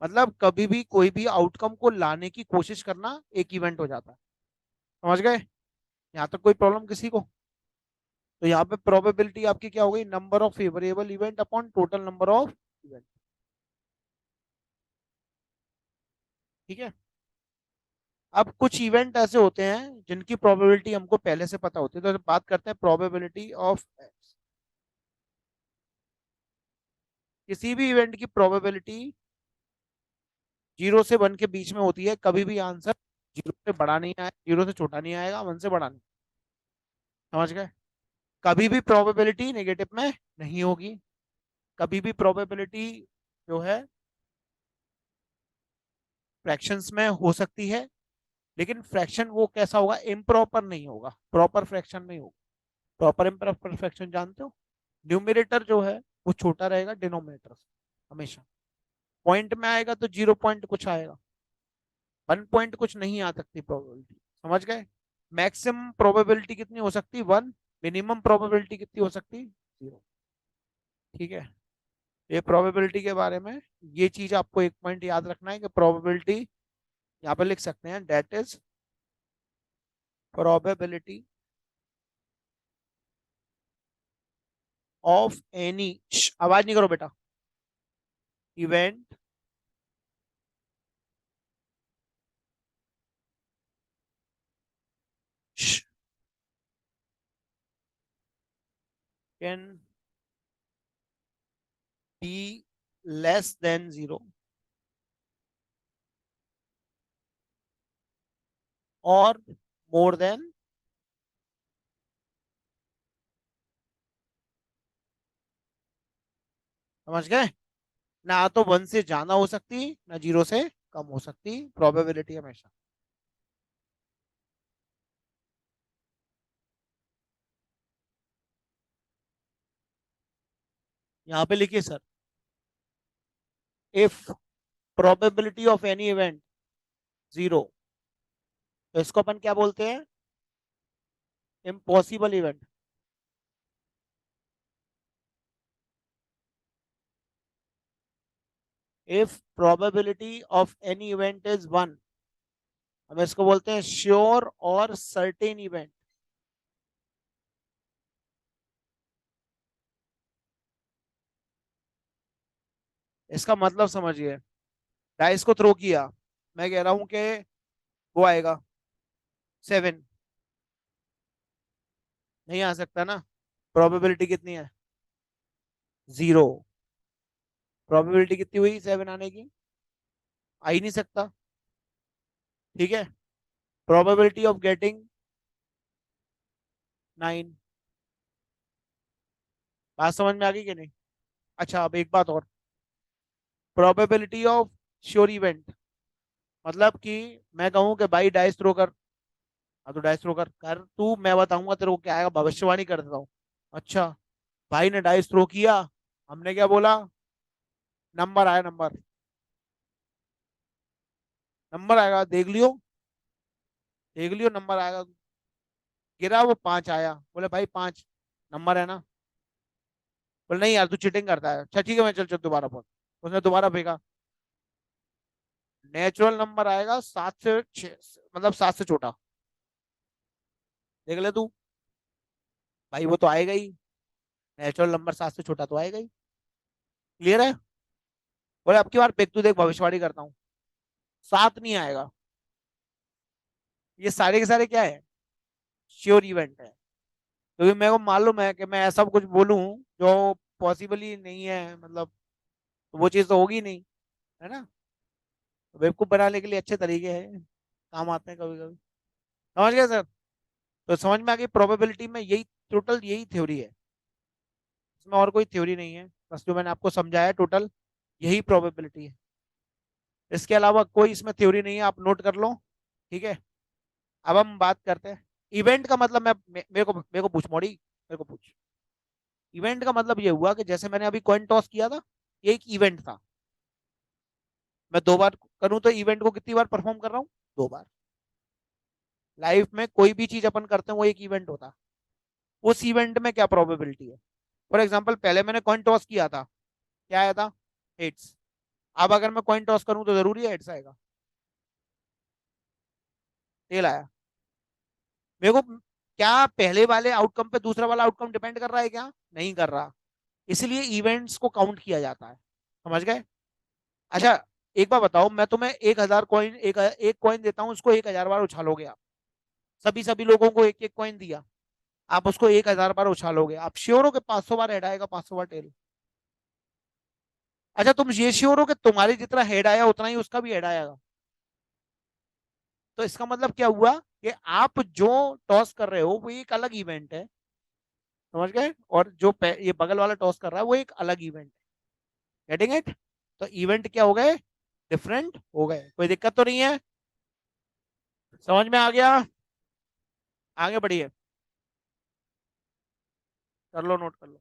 मतलब कभी भी कोई भी आउटकम को लाने की कोशिश करना एक इवेंट हो जाता है। समझ गए? यहाँ तक कोई प्रॉब्लम किसी को? तो यहाँ पे प्रोबेबिलिटी आपकी क्या हो गई? Number of favourable event upon total number of event. ठीक है। अब कुछ इवेंट ऐसे होते हैं जिनकी प्रोबेबिलिटी हमको पहले से पता होती है, तो बात करते हैं प्रोबेबिलिटी ऑफ एक्स। किसी भी इवेंट की प्रोबेबिलिटी 0 से 1 के बीच में होती है। कभी भी आंसर 0 से बड़ा नहीं आएगा, 0 से छोटा नहीं आएगा, 1 से बड़ा नहीं। समझ गए? कभी भी प्रोबेबिलिटी नेगेटिव में नहीं होगी। कभी भी प्रोबेबिलिटी जो है फ्रैक्शंस में हो सकती है, लेकिन फ्रैक्शन वो कैसा होगा? इम्प्रॉपर नहीं होगा, प्रॉपर फ्रैक्शन नहीं होगा। प्रॉपर इम्प्रॉपर फ्रैक्शन जानते हो? न्यूमिनेटर जो है वो छोटा रहेगा डिनोमिनेटर से हमेशा। पॉइंट में आएगा तो 0 पॉइंट कुछ आएगा, 1 पॉइंट कुछ नहीं आ सकती प्रोबेबिलिटी। समझ गए? मैक्सिमम प्रोबेबिलिटी कितनी हो सकती? 1। मिनिमम प्रोबेबिलिटी कितनी हो सकती? 0। ठीक है। ये प्रोबेबिलिटी के बारे में ये चीज आपको एक पॉइंट याद रखना है कि प्रोबेबिलिटी यहाँ पे लिख सकते हैं, that is probability of any, आवाज नहीं करो बेटा, event can be less than 0 और मोर देन। समझ गए? ना तो 1 से ज्यादा हो सकती, ना 0 से कम हो सकती प्रोबेबिलिटी हमेशा। यहाँ पे लिखिए sir, if probability of any event 0, तो इसको अपन क्या बोलते हैं? Impossible event. If probability of any event is 1, हम इसको बोलते हैं श्योर और सर्टेन इवेंट। इसका मतलब समझिए, डाइस को थ्रो किया, मैं कह रहा हूं कि वो आएगा 7, नहीं आ सकता ना। प्रोबेबिलिटी कितनी है? 0। प्रोबेबिलिटी कितनी हुई 7 आने की? आ ही नहीं सकता। ठीक है। Probability of getting 9। बात समझ में आ गई कि नहीं? अच्छा, अब एक बात और, प्रोबेबिलिटी ऑफ श्योर इवेंट, मतलब कि मैं कहूं कि भाई डाइस थ्रो कर। हाँ तो डाइस थ्रो कर कर तू, मैं बताऊंगा तेरे को क्या आएगा, भविष्यवाणी कर देता हूँ। अच्छा, भाई ने डाइस थ्रो किया, हमने क्या बोला? नंबर आया, नंबर। नंबर आएगा, देख लियो, देख लियो नंबर आएगा। गिरा, वो 5 आया, बोले भाई 5 नंबर है ना? बोले नहीं यार तू चीटिंग करता है। अच्छा ठीक है, मैं चल चल दोबारा फोन। उसने दोबारा फेंका, नेचुरल नंबर आएगा 7 से 6, मतलब 7 से छोटा। देख ले तू, भाई वो तो आएगा ही, नेचुरल नंबर 7 से छोटा तो आएगा ही। क्लियर है? बोले अब की बार देख, तू देख, भविष्यवाणी करता हूँ, 7 नहीं आएगा। ये सारे के सारे क्या है? श्योर इवेंट है। क्योंकि मेरे को मालूम है कि मैं ऐसा कुछ बोलूं जो पॉसिबल ही नहीं है, मतलब तो वो चीज़ तो होगी नहीं, है ना? बेवकूफ बनाने के लिए अच्छे तरीके हैं, काम आते हैं कभी कभी। समझ गए सर? तो समझ में आ गई, प्रोबेबिलिटी में यही, टोटल यही थ्योरी है, इसमें और कोई थ्योरी नहीं है। बस जो मैंने आपको समझाया टोटल यही प्रोबेबिलिटी है, इसके अलावा कोई इसमें थ्योरी नहीं है, आप नोट कर लो। ठीक है। अब हम बात करते हैं इवेंट का मतलब मेरे को पूछ मोड़ी, मेरे को पूछ। इवेंट का मतलब ये हुआ कि जैसे मैंने अभी कॉइन टॉस किया था, ये एक इवेंट था। मैं 2 बार करूं तो इवेंट को कितनी बार परफॉर्म कर रहा हूँ? 2 बार। लाइफ में कोई भी चीज अपन करते हैं वो एक इवेंट होता है। उस इवेंट में क्या प्रोबेबिलिटी है? फॉर एग्जाम्पल पहले मैंने कॉइन टॉस किया था, क्या आया था? हेड्स। अब अगर मैं कॉइन टॉस करूं तो जरूरी है हेड्स आएगा? टेल आया। मेरे को क्या पहले वाले आउटकम पे दूसरा वाला आउटकम डिपेंड कर रहा है क्या? नहीं कर रहा। इसलिए इवेंट्स को काउंट किया जाता है। समझ गए? अच्छा, एक बार बताओ, मैं तुम्हें 1,000 कॉइन, एक कॉइन देता हूँ, उसको 1,000 बार उछालोगे आप। सभी सभी लोगों को एक एक कॉइन दिया, आप उसको 1,000 बार उछालोगे, आप श्योर हो कि 500 बार हेड आएगा, 500 बार टेल? अच्छा, तुम ये श्योर हो कि तुम्हारे जितना हेड आया उतना ही उसका भी हेड आएगा? तो इसका मतलब क्या हुआ कि आप जो टॉस कर रहे हो वो एक अलग इवेंट है। समझ गए? और जो ये बगल वाला टॉस कर रहा है वो एक अलग इवेंट है। Getting it? तो इवेंट क्या हो गए? डिफरेंट हो गए। कोई दिक्कत तो नहीं है? समझ में आ गया? आगे बढ़िए, कर लो, नोट कर लो।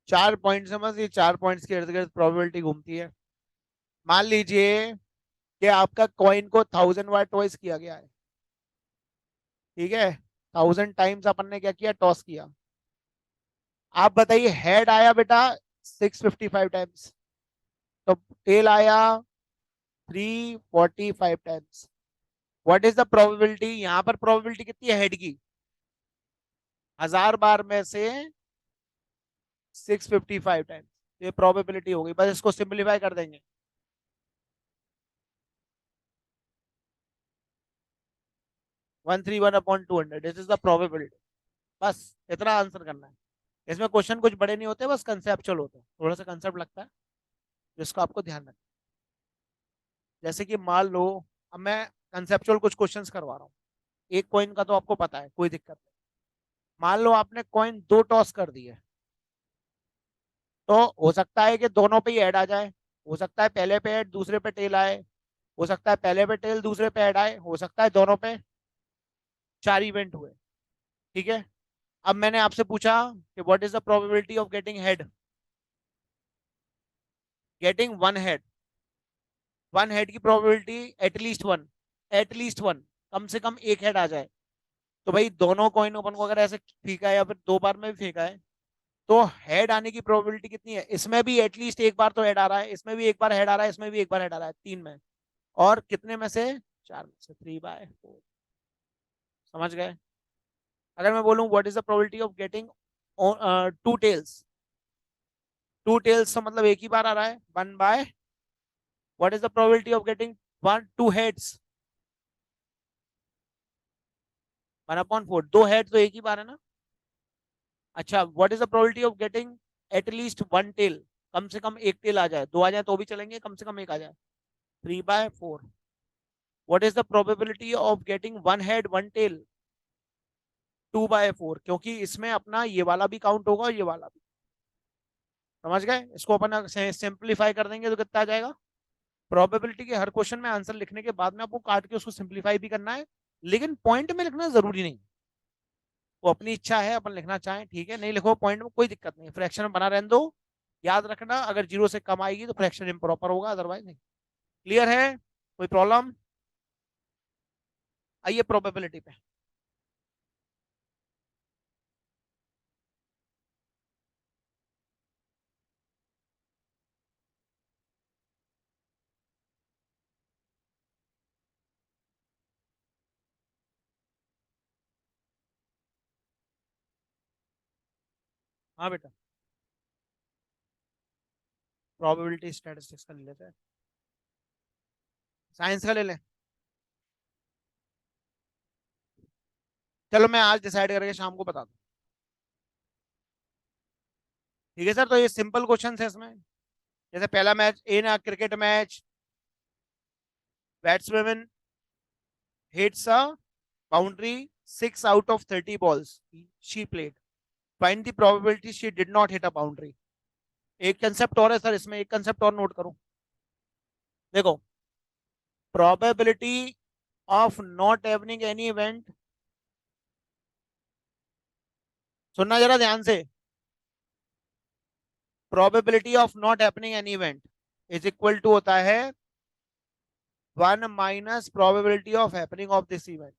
4 पॉइंट से बस, ये 4 पॉइंट्स के इर्द गिर्द प्रोबेबिलिटी घूमती है। मान लीजिए कि आपका कॉइन को 1,000 बार टॉस किया गया है। ठीक है, 1,000 टाइम्स अपन ने क्या किया? टॉस किया। आप बताइए, हेड आया बेटा 655 टाइम्स, तो टेल आया 345 times. What is the probability? यहां पर प्रोबेबिलिटी कितनी है हेड की? 1,000 बार में से 655 टाइम्स। ये प्रोबेबिलिटी हो गई, बस इसको सिंप्लीफाई कर देंगे। 131/200, दिस इज द प्रोबेबिलिटी। बस इतना आंसर करना है। इसमें क्वेश्चन कुछ बड़े नहीं होते, बस कंसेप्चुअल होते हैं, थोड़ा सा कंसेप्ट लगता है जिसको आपको ध्यान रखना। जैसे कि मान लो, अब मैं कंसेप्चुअल कुछ क्वेश्चंस करवा रहा हूँ। एक कॉइन का तो आपको पता है, कोई दिक्कत नहीं। मान लो आपने कॉइन 2 टॉस कर दिए, तो हो सकता है कि दोनों पे ही ऐड आ जाए। हो सकता है पहले पे ऐड दूसरे पे टेल आए। हो सकता है पहले पे टेल दूसरे पे ऐड आए। हो सकता है दोनों पे। 4 इवेंट हुए। ठीक है। अब मैंने आपसे पूछा कि what is the probability of getting head? Getting one head. One head की probability at least one. At least one, कम से कम एक हेड आ जाए। तो भाई दोनों कॉइन अपन को अगर ऐसे फेंका है या फिर 2 बार में भी फेंका है, तो हेड आने की प्रोबेबिलिटी कितनी है? इसमें भी एटलीस्ट एक बार तो हेड आ रहा है, इसमें भी एक बार हेड आ रहा है, इसमें भी एक बार हेड आ रहा है, 3 में। और कितने में से? 4 में से, 3/4। समझ गए? अगर मैं बोलूं what is the probability of getting 2 tails? 2 tails तो मतलब एक ही बार आ रहा है, 1/। What is the probability of getting 2 heads? 1/4। 2 head तो एक ही बार है ना। अच्छा, what is the probability of getting at least 1 tail? कम से कम एक टेल आ जाए, 2 आ जाए तो भी चलेंगे, कम से कम एक आ जाए। 3/4। What is the probability of getting 1 head 1 tail? 2/4, क्योंकि इसमें अपना ये वाला भी काउंट होगा और ये वाला भी। समझ गए? इसको अपन सिंप्लीफाई कर देंगे तो कितना आ जाएगा? प्रोबेबिलिटी के हर क्वेश्चन में आंसर लिखने के बाद में आपको काट के उसको सिंप्लीफाई भी करना है, लेकिन पॉइंट में लिखना जरूरी नहीं। वो अपनी इच्छा है, अपन लिखना चाहें ठीक है, नहीं लिखो पॉइंट में कोई दिक्कत नहीं, फ्रैक्शन में बना रहने दो। याद रखना, अगर 0 से कम आएगी तो फ्रैक्शन इम्प्रॉपर होगा, अदरवाइज नहीं। क्लियर है? कोई प्रॉब्लम? आइए प्रोबेबिलिटी पे। हाँ बेटा, प्रोबेबिलिटी स्टैटिस्टिक्स का ले लेते हैं। साइंस का ले लें? चलो मैं आज डिसाइड करके शाम को बता दूं। ठीक है सर, तो ये सिंपल क्वेश्चन है इसमें। जैसे पहला match in a cricket match, batsman hits a boundary 6 out of 30 balls she played. Find the probability she did not hit a boundary. एक कंसेप्ट और है सर इसमें, एक कंसेप्ट और नोट करो। देखो, probability of not having any event, सुनना जरा ध्यान से, probability of not happening any event is equal to होता है 1 - probability of happening of this event।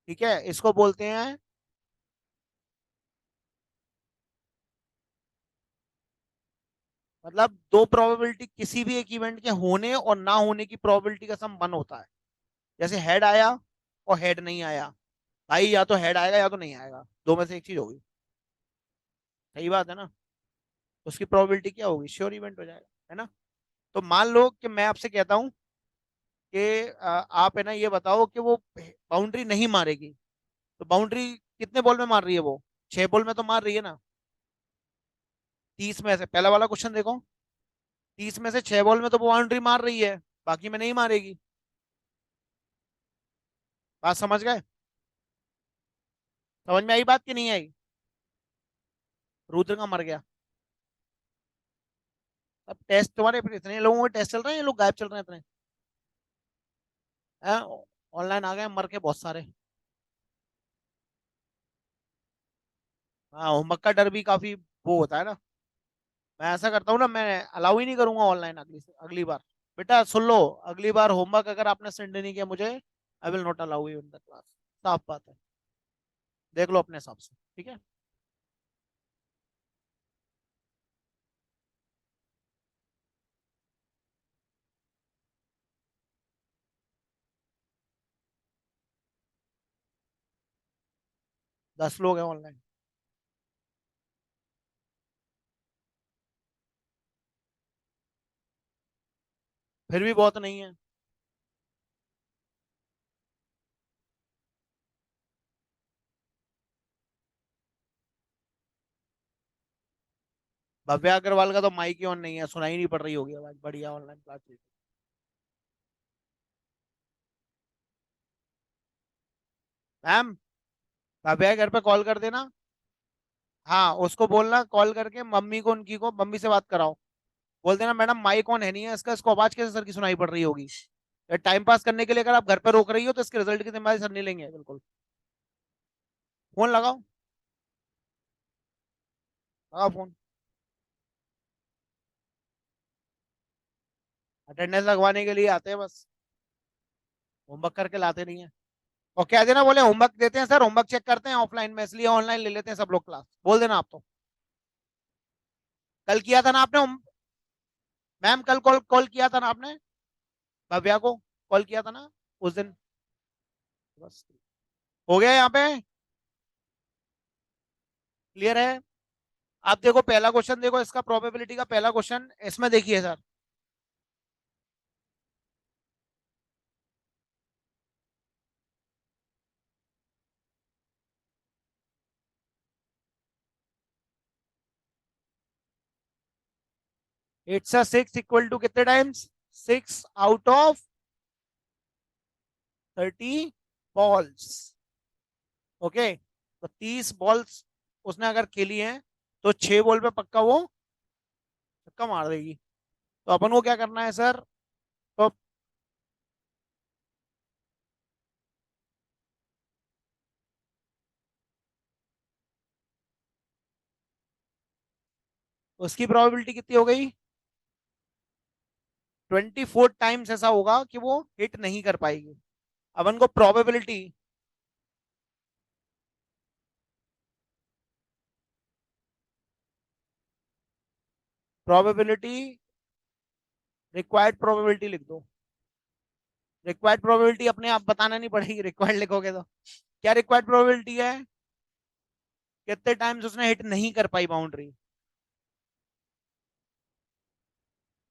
ठीक है, इसको बोलते हैं मतलब दो प्रोबेबिलिटी किसी भी एक इवेंट के होने और ना होने की प्रोबेबिलिटी का सम 1 होता है। जैसे हेड आया और हेड नहीं आया, भाई या तो हेड आएगा या तो नहीं आएगा, दो में से एक चीज होगी। सही बात है ना? उसकी प्रोबेबिलिटी क्या होगी, श्योर इवेंट हो जाएगा, है ना? तो मान लो कि मैं आपसे कहता हूं कि आप है ना ये बताओ कि वो बाउंड्री नहीं मारेगी, तो बाउंड्री कितने बॉल में मार रही है वो? 6 बॉल में तो मार रही है ना। 30 में से, पहला वाला क्वेश्चन देखो, 30 में से 6 बॉल में तो वो बाउंड्री मार रही है, बाकी में नहीं मारेगी। बात समझ गए? समझ में आई बात कि नहीं आई? रुद्र का मर गया। अब टेस्ट तुम्हारे फिर इतने लोगों के टेस्ट चल रहे हैं, ये लोग गायब चल रहे हैं इतने, ऑनलाइन आ गए मर के बहुत सारे। हाँ, होमवर्क का डर भी काफी वो होता है ना। मैं ऐसा करता हूँ ना, मैं अलाउ ही नहीं करूंगा ऑनलाइन अगली बार। बेटा सुन लो, अगली बार होमवर्क अगर आपने सेंड नहीं किया मुझे, I will not allow you in the class. साफ बात है, देख लो अपने हिसाब से, ठीक है? 10 लोग हैं ऑनलाइन। फिर भी बहुत नहीं है। भव्या अग्रवाल का तो माइक ही ऑन नहीं है, सुनाई नहीं पड़ रही होगी आवाज, बढ़िया ऑनलाइन क्लास। मैम, भव्या के घर पे कॉल कर देना। हाँ, उसको बोलना कॉल करके मम्मी को, उनकी को मम्मी से बात कराओ। बोल देना मैडम माइक ऑन है नहीं है इसका, इसको आवाज कैसे सर की सुनाई पड़ रही होगी। टाइम पास करने के लिए अगर आप घर पे रोक रही हो तो इसके रिजल्ट की जिम्मेदारी सर नहीं लेंगे बिल्कुल। फोन लगाओ, लगाओ फोन। अटेंडेंस लगवाने के लिए आते हैं बस, होमवर्क करके लाते नहीं है। और कह देना बोले होमवर्क देते हैं सर, होमवर्क चेक करते हैं ऑफलाइन में, इसलिए ऑनलाइन ले लेते हैं सब लोग क्लास, बोल देना आप तो। कल किया था ना आपने मैम, कल कॉल कॉल किया था ना आपने भव्या को, कॉल किया था ना उस दिन। बस, हो गया यहाँ पे, क्लियर है? आप देखो पहला क्वेश्चन, देखो इसका प्रोबेबिलिटी का पहला क्वेश्चन, इसमें देखिए sir, it's a 6 equal to कितने times, 6 out of 30 balls. Okay, तो 30 बॉल्स उसने अगर खेली हैं, तो 6 बॉल पे पक्का वो छक्का मार देगी। तो अपन को क्या करना है सर? तो उसकी प्रोबेबिलिटी कितनी हो गई? 24 टाइम्स ऐसा होगा कि वो हिट नहीं कर पाएगी। अपन को प्रोबेबिलिटी, प्रोबेबिलिटी रिक्वायर्ड प्रोबेबिलिटी लिख दो। रिक्वायर्ड प्रोबेबिलिटी अपने आप बताना नहीं पड़ेगी, रिक्वायर्ड लिखोगे तो। क्या रिक्वायर्ड प्रोबेबिलिटी है? कितने टाइम्स उसने हिट नहीं कर पाई बाउंड्री?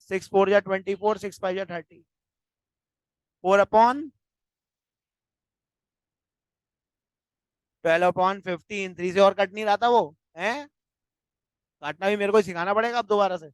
6 4 जा 24, 6 5 जा 30, 4/12/15, 3 से और कट नहीं रहा था वो, है? काटना भी मेरे को ही सिखाना पड़ेगा अब दोबारा से।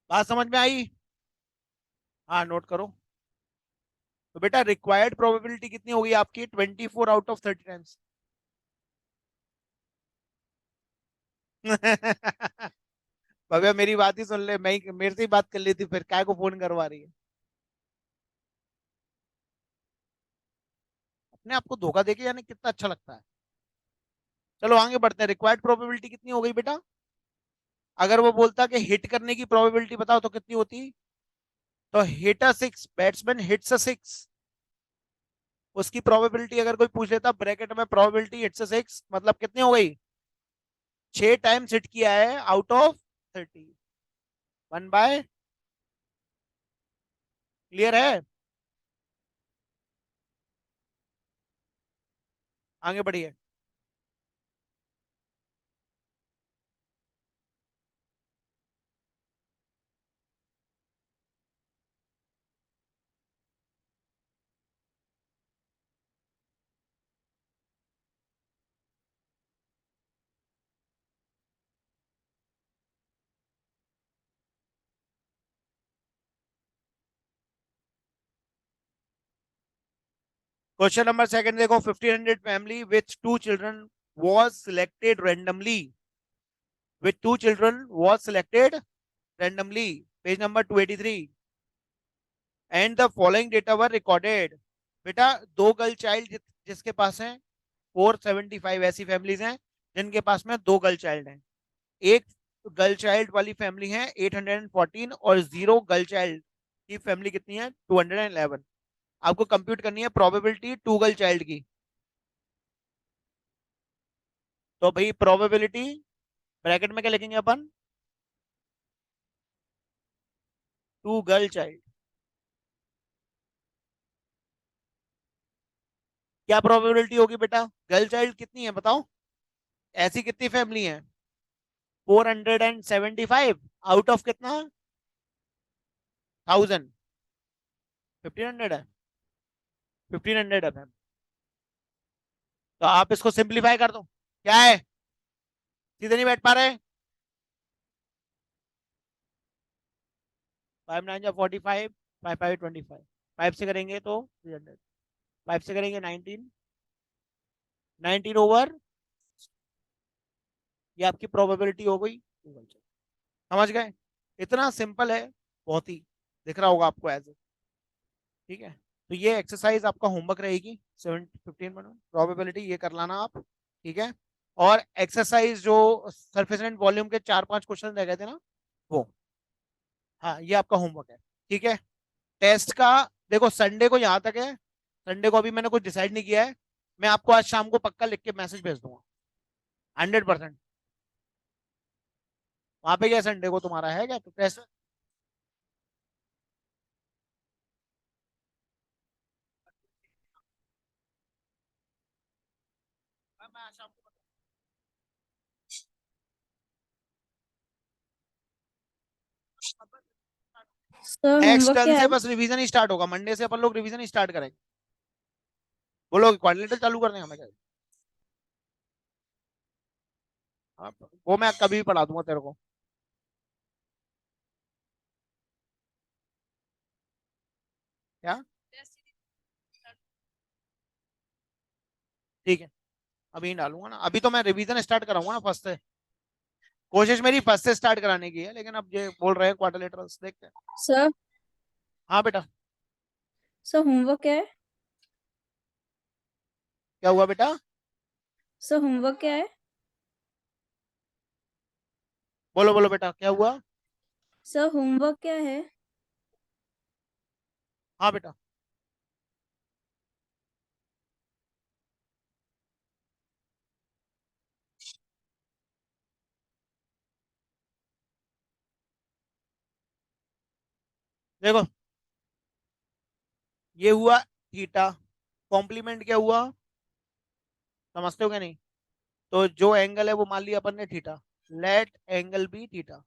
बात समझ में आई? हाँ नोट करो। तो बेटा रिक्वायर्ड प्रोबेबिलिटी कितनी होगी आपकी? 24 आउट ऑफ 30 टाइम्स। भव्या मेरी बात ही सुन ले, मैं मेरे से ही बात कर लेती, फिर काय को फोन करवा रही है? अपने आपको धोखा देके यानी कितना अच्छा लगता है। चलो आगे बढ़ते हैं। रिक्वायर्ड प्रोबेबिलिटी कितनी हो गई बेटा? अगर वो बोलता कि हिट करने की प्रोबेबिलिटी बताओ तो कितनी होती? तो hit a six, batsman hits a six, उसकी प्रोबेबिलिटी अगर कोई पूछ लेता ब्रैकेट में प्रोबेबिलिटी हिट्स अ सिक्स, मतलब कितनी हो गई? 6 टाइम्स हिट किया है आउट ऑफ 30। 1/। क्लियर है? आगे बढ़िए। क्वेश्चन नंबर सेकंड देखो। 1500 family with 2 children was selected randomly, with 2 children was selected randomly, page number 283, and the following data were recorded। बेटा दो गर्ल चाइल्ड जिसके पास है 475 ऐसी फैमिलीज हैं जिनके पास में दो गर्ल चाइल्ड हैं। एक गर्ल चाइल्ड वाली फैमिली है 814, और 0 गर्ल चाइल्ड की फैमिली कितनी है? 211। आपको कंप्यूट करनी है प्रोबेबिलिटी 2 गर्ल चाइल्ड की। तो भाई प्रोबेबिलिटी ब्रैकेट में क्या लिखेंगे अपन? 2 गर्ल चाइल्ड। क्या प्रोबेबिलिटी होगी बेटा? गर्ल चाइल्ड कितनी है बताओ? ऐसी कितनी फैमिली है? 475 आउट ऑफ कितना? 1000। 1500 है। 1500 है मैम। तो आप इसको सिंप्लीफाई कर दो। क्या है? सीधे नहीं बैठ पा रहे? 5 9 जा 45, 5 5 25, 5 से करेंगे तो 300, 5 से करेंगे 19, 19 ओवर, ये आपकी प्रोबेबिलिटी हो गई। समझ गए? इतना सिंपल है, बहुत ही दिख रहा होगा आपको एज। ठीक है, तो ये एक्सरसाइज आपका होमवर्क रहेगी 7 15 मिनट, प्रोबेबिलिटी ये कर लाना आप। ठीक है, और एक्सरसाइज जो सरफेस एंड वॉल्यूम के 4 5 क्वेश्चन रह गए थे ना, वो, हाँ ये आपका होमवर्क है। ठीक है, टेस्ट का देखो संडे को यहाँ तक है। संडे को अभी मैंने कुछ डिसाइड नहीं किया है, मैं आपको आज शाम को पक्का लिख के मैसेज भेज दूंगा 100%। वहां पे क्या संडे को तुम्हारा है क्या तो टेस्ट? मैं आज शाम को सर नेक्स्ट होमवर्क टर्न क्या से है? बस रिवीजन ही स्टार्ट होगा, मंडे से अपन लोग रिवीजन ही स्टार्ट करेंगे। बोलो क्वाड्रिलेटरल चालू कर देंगे हमें क्या? हाँ, वो मैं कभी भी पढ़ा दूंगा तेरे को। क्या? ठीक है, अभी डालूंगा ना, अभी तो मैं रिवीजन स्टार्ट कराऊंगा ना फर्स्ट से। कोशिश मेरी फर्स्ट से स्टार्ट कराने की है, लेकिन अब ये बोल रहे हैं क्वाड्रिलेटरल्स, देखते हैं। सर हाँ बेटा। सर होमवर्क क्या है? क्या हुआ बेटा? सर होमवर्क क्या है? बोलो बोलो बेटा, क्या हुआ? सर होमवर्क क्या है? हाँ बेटा। देखो ये हुआ थीटा, कॉम्प्लीमेंट क्या हुआ, समझते हो क्या नहीं? तो जो एंगल है वो मान लिया अपन ने theta, let angle be theta,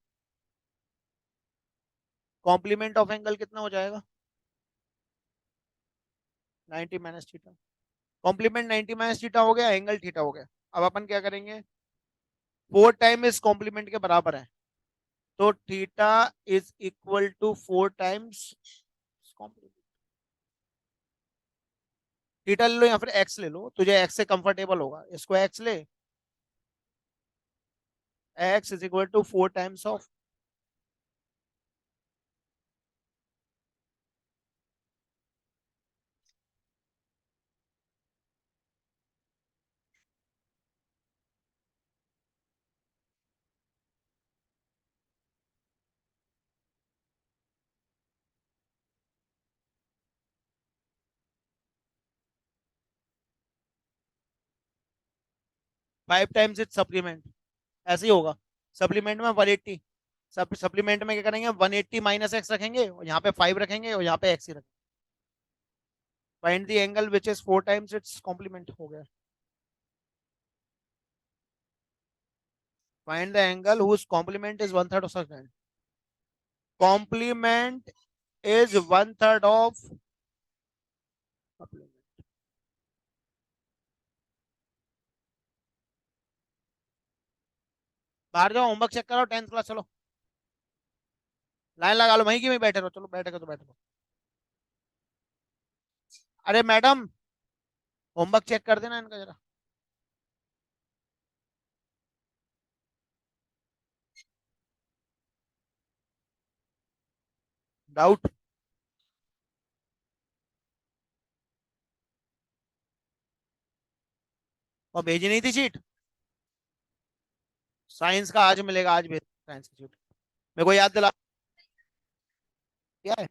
complement of angle कितना हो जाएगा, 90 minus theta. Complement 90 minus theta हो गया, एंगल थीटा हो गया। अब अपन क्या करेंगे, 4 टाइम इस कॉम्प्लीमेंट के बराबर है, तो theta is equal to 4 times complement. Theta ले लो या फिर एक्स ले लो, तुझे एक्स से कंफर्टेबल होगा, इसको एक्स ले, X is equal to 4 times of 5 times it supplement, ऐसे ही होगा। सप्लीमेंट में 180, सप्लीमेंट में क्या करेंगे, 180 माइनस एक्स रखेंगे और यहाँ पे 5 रखेंगे और यहाँ पे एक्स ही रखेंगे। Find the angle which is 4 times its complement हो गया। Find the angle whose complement is 1/3 of such, complement is 1/3 of supplement. बाहर जाओ, होमवर्क चेक करो, 10th क्लास, चलो लाइन लगा लो, वहीं की वहीं बैठे रहो, चलो बैठे तो बैठे रहो। अरे मैडम, होमवर्क चेक कर देना इनका जरा। डाउट? और भेजी नहीं थी शीट? साइंस का आज मिलेगा, आज भेज साइंस की शीट, मेरे को याद दिला। क्या है?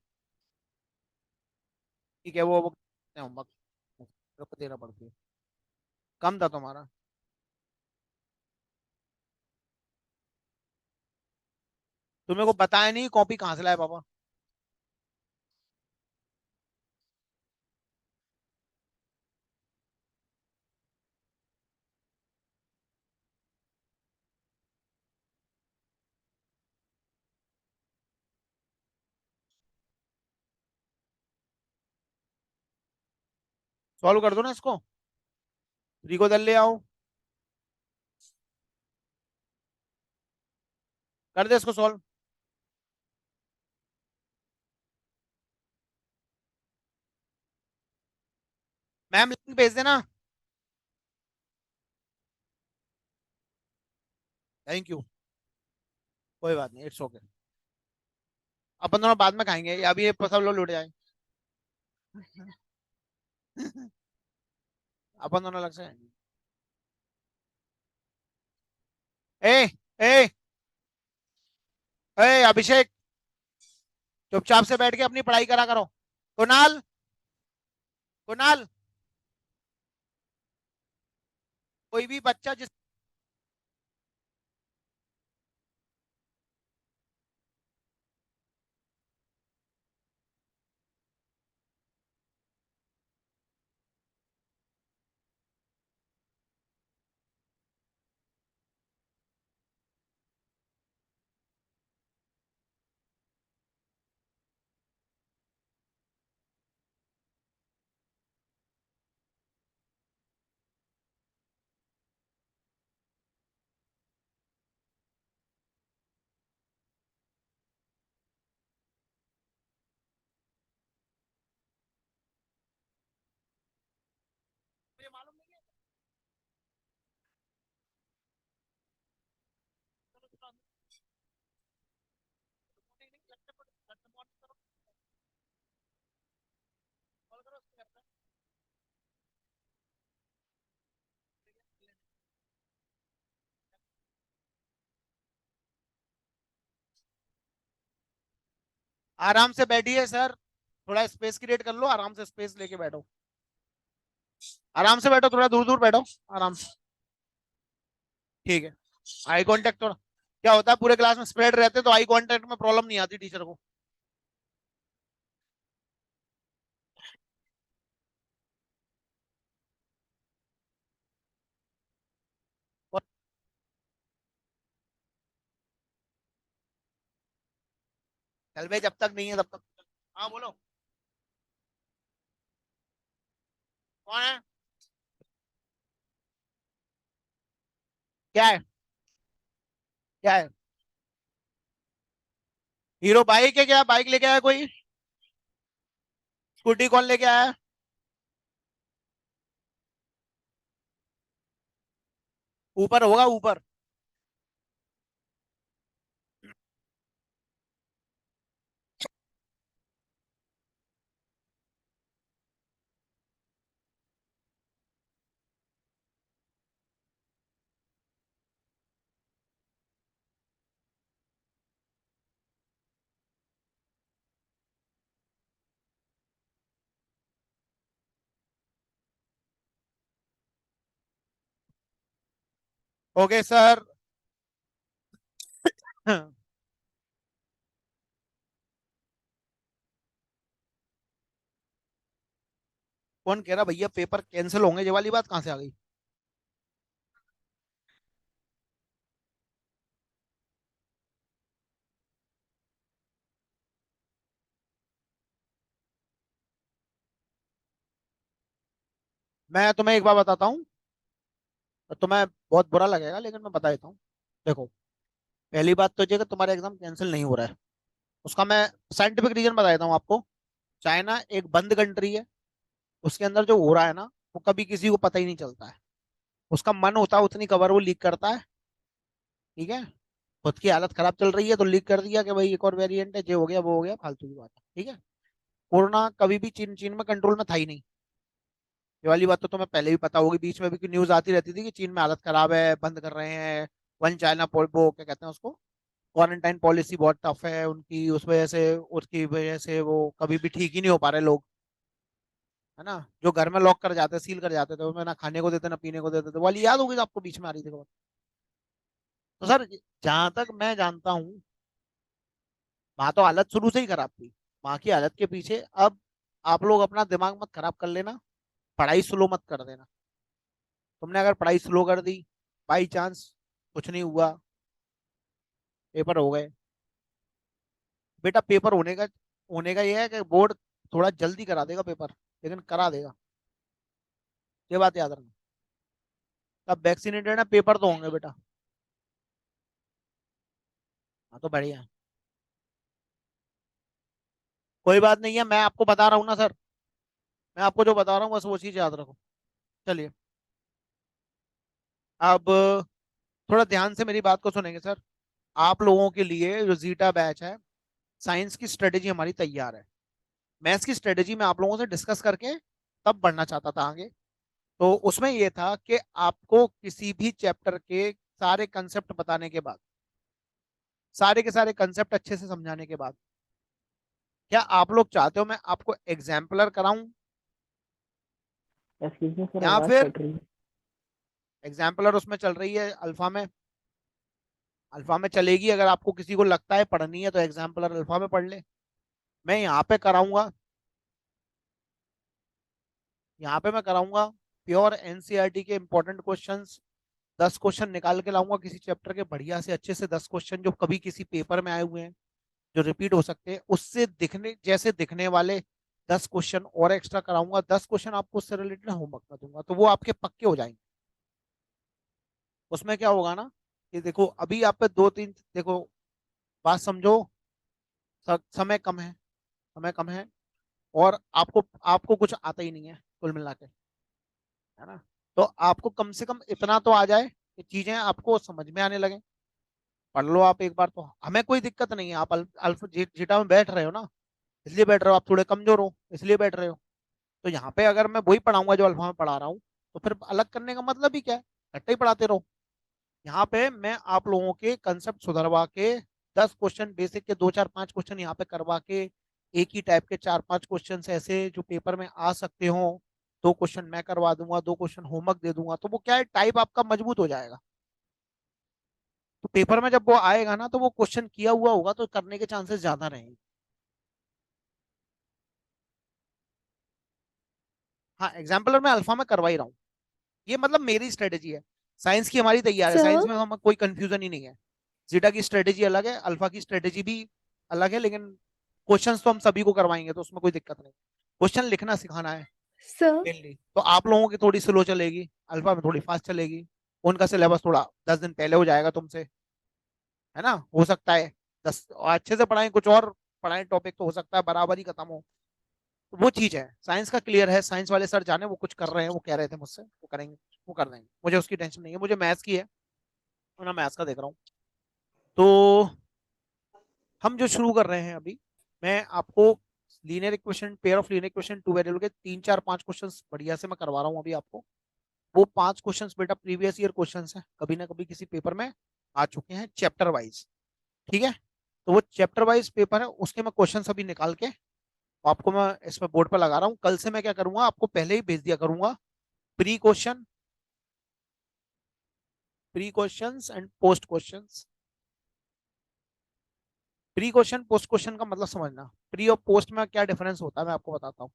ठीक है, वो होमवर्क को देना पड़ती है, कम था तुम्हारा। तुम्हें को बताया नहीं, कॉपी कहाँ से लाए पापा? सॉल्व कर दो ना इसको, रिको दल ले आओ, कर दे इसको सॉल्व। मैम लिंक भेज देना। थैंक यू, कोई बात नहीं, इट्स ओके। अपन दोनों बाद में खाएंगे, अभी ये सब लोग लुट जाए। अपन दोनों अलग से खाएंगे। ए ए ए अभिषेक, चुपचाप से बैठ के अपनी पढ़ाई करा करो। कुणाल, कुणाल, कोई भी बच्चा जिस मुझे मालूम नहीं है। चलो, चलो, अंदर, morning नहीं, लट्टे morning करो, कॉल करो उसको करता है। आराम से बैठिए सर, थोड़ा स्पेस क्रिएट कर लो, आराम से स्पेस लेके बैठो, आराम से बैठो, थोड़ा दूर दूर बैठो, आराम से। ठीक है, आई कांटेक्ट थोड़ा, क्या होता है पूरे क्लास में स्प्रेड रहते तो आई कांटेक्ट में प्रॉब्लम नहीं आती टीचर को। चल बे, जब तक नहीं है तब तक। हाँ बोलो, कौन है? क्या है? क्या है? हीरो बाइक है क्या? बाइक लेके आया कोई? स्कूटी कौन लेके आया? ऊपर होगा, ऊपर। Okay sir. कौन कह रहा भैया पेपर कैंसिल होंगे? ये वाली बात कहाँ से आ गई? मैं तुम्हें एक बार बताता हूँ, तो तुम्हें बहुत बुरा लगेगा लेकिन मैं बता देता हूँ। देखो, पहली बात तो ये कि तुम्हारा एग्जाम कैंसिल नहीं हो रहा है, उसका मैं साइंटिफिक रीजन बता देता हूँ आपको। चाइना एक बंद कंट्री है, उसके अंदर जो हो रहा है ना, वो कभी किसी को पता ही नहीं चलता है। उसका मन होता है उतनी खबर वो लीक करता है। ठीक है? खुद की हालत खराब चल रही है तो लीक कर दिया कि भाई एक और वेरिएंट है, ये हो गया वो हो गया, फालतू की बात है। ठीक है? कोरोना कभी भी चीन चीन में कंट्रोल में था ही नहीं। ये वाली बात तो तुम्हें पहले भी पता होगी, बीच में भी न्यूज आती रहती थी कि चीन में हालत खराब है, बंद कर रहे हैं। वन चाइना वो क्या कहते हैं उसको, क्वारंटाइन पॉलिसी बहुत टफ है उनकी, उस वजह से, उसकी वजह से वो कभी भी ठीक ही नहीं हो पा रहे लोग। है ना? जो घर में लॉक कर जाते, सील कर जाते थे, उसमें ना खाने को देते ना पीने को देते थे, वो वाली याद होगी तो आपको, बीच में आ रही थी खबर। तो सर, जहां तक मैं जानता हूँ, वहां तो हालत शुरू से ही खराब थी। वहां की हालत के पीछे अब आप लोग अपना दिमाग मत खराब कर लेना, पढ़ाई स्लो मत कर देना। तुमने अगर पढ़ाई स्लो कर दी, बाई चांस कुछ नहीं हुआ, पेपर हो गए। बेटा पेपर होने का ये है कि बोर्ड थोड़ा जल्दी करा देगा पेपर, लेकिन करा देगा। ये बात याद रखना। अब वैक्सीनेटेड है, पेपर तो होंगे बेटा। हाँ तो बढ़िया है। कोई बात नहीं है, मैं आपको बता रहा हूँ ना सर, मैं आपको जो बता रहा हूँ बस वो चीज याद रखो। चलिए, अब थोड़ा ध्यान से मेरी बात को सुनेंगे सर। आप लोगों के लिए जो जीटा बैच है, साइंस की स्ट्रेटेजी हमारी तैयार है। मैथ्स की स्ट्रेटेजी मैं आप लोगों से डिस्कस करके तब बढ़ना चाहता था आगे। तो उसमें यह था कि आपको किसी भी चैप्टर के सारे कंसेप्ट बताने के बाद, सारे के सारे कंसेप्ट अच्छे से समझाने के बाद, क्या आप लोग चाहते हो मैं आपको एग्जाम्पलर कराऊं, एक्सक्यूज मी सर, या आवाज फिर कट रही है। एग्जाम्पलर उसमें चल रही है अल्फा में? अल्फा में चलेगी, अगर आपको किसी को लगता है पढ़नी है तो एग्जाम्पलर अल्फा में पढ़ ले। मैं यहाँ पे कराऊंगा, यहाँ पे मैं कराऊंगा प्योर एनसीईआरटी के इंपॉर्टेंट क्वेश्चंस। 10 क्वेश्चन निकाल के लाऊंगा किसी चैप्टर के, बढ़िया से अच्छे से 10 क्वेश्चन जो कभी किसी पेपर में आए हुए हैं, जो रिपीट हो सकते हैं, उससे दिखने जैसे दिखने वाले 10 क्वेश्चन और एक्स्ट्रा कराऊंगा। 10 क्वेश्चन आपको उससे रिलेटेड होमवर्क का दूंगा, तो वो आपके पक्के हो जाएंगे। उसमें क्या होगा ना, कि देखो अभी आप पे दो तीन, देखो बात समझो, समय कम है, समय कम है, और आपको आपको कुछ आता ही नहीं है कुल मिला के। है ना? तो आपको कम से कम इतना तो आ जाए कि चीजें आपको समझ में आने लगे। पढ़ लो आप एक बार तो, हमें कोई दिक्कत नहीं है। आप जीटा में बैठ रहे हो ना, इसलिए बैठ रहे हो। आप थोड़े कमजोर हो इसलिए बैठ रहे हो। तो यहाँ पे अगर मैं वही पढ़ाऊंगा जो अल्फा में पढ़ा रहा हूँ, तो फिर अलग करने का मतलब ही क्या है? इकट्ठे ही पढ़ाते रहो। यहाँ पे मैं आप लोगों के कंसेप्ट सुधरवा के 10 क्वेश्चन बेसिक के, 2 4 5 क्वेश्चन यहाँ पे करवा के, एक ही टाइप के 4 5 क्वेश्चन ऐसे जो पेपर में आ सकते हो, 2 क्वेश्चन मैं करवा दूंगा, 2 क्वेश्चन होमवर्क दे दूंगा, तो वो क्या है, टाइप आपका मजबूत हो जाएगा। तो पेपर में जब वो आएगा ना, तो वो क्वेश्चन किया हुआ होगा तो करने के चांसेस ज्यादा रहेंगे। हाँ, एग्जाम्पलर मैं अल्फा में करवा ही रहा हूँ। ये मतलब मेरी स्ट्रेटेजी है। साइंस की हमारी तैयार है, सर साइंस में हमें कोई कंफ्यूजन ही नहीं है। जीटा की स्ट्रेटेजी अलग है, अल्फा की स्ट्रेटेजी भी अलग है, लेकिन क्वेश्चंस तो हम सभी को करवाएंगे, तो उसमें कोई दिक्कत नहीं। क्वेश्चन लिखना सिखाना है सर मेनली। तो आप लोगों की थोड़ी स्लो चलेगी, अल्फा में थोड़ी फास्ट चलेगी। उनका सिलेबस थोड़ा 10 दिन पहले हो जाएगा तुमसे, है ना, हो सकता है 10 अच्छे से पढ़ाएं, कुछ और पढ़ाएं टॉपिक, तो हो सकता है बराबर ही खत्म हो। तो वो चीज है, साइंस का क्लियर है, साइंस वाले सर जाने वो कुछ कर रहे हैं, वो कह रहे थे मुझसे वो करेंगे, वो कर देंगे, मुझे उसकी टेंशन नहीं है, मुझे मैथ्स की है, तो ना मैथ्स का देख रहा हूँ। तो हम जो शुरू कर रहे हैं अभी, मैं आपको linear equation, pair of linear equation, two variable के 3 4 5 क्वेश्चंस बढ़िया से मैं करवा रहा हूँ अभी आपको। वो 5 क्वेश्चंस बेटा प्रीवियस ईयर क्वेश्चंस हैं, कभी ना कभी किसी पेपर में आ चुके हैं, चैप्टर वाइज। ठीक है, तो वो चैप्टर वाइज पेपर है, उसके मैं क्वेश्चन अभी निकाल के आपको मैं इसमें बोर्ड पर लगा रहा हूँ। कल से मैं क्या करूंगा, आपको पहले ही भेज दिया करूंगा pre question, pre questions and post questions. Pre question post question का मतलब समझना, प्री और पोस्ट में क्या डिफरेंस होता है मैं आपको बताता हूँ।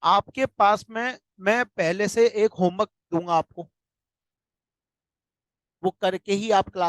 आपके पास में मैं पहले से एक होमवर्क दूंगा आपको, वो करके ही आप क्लास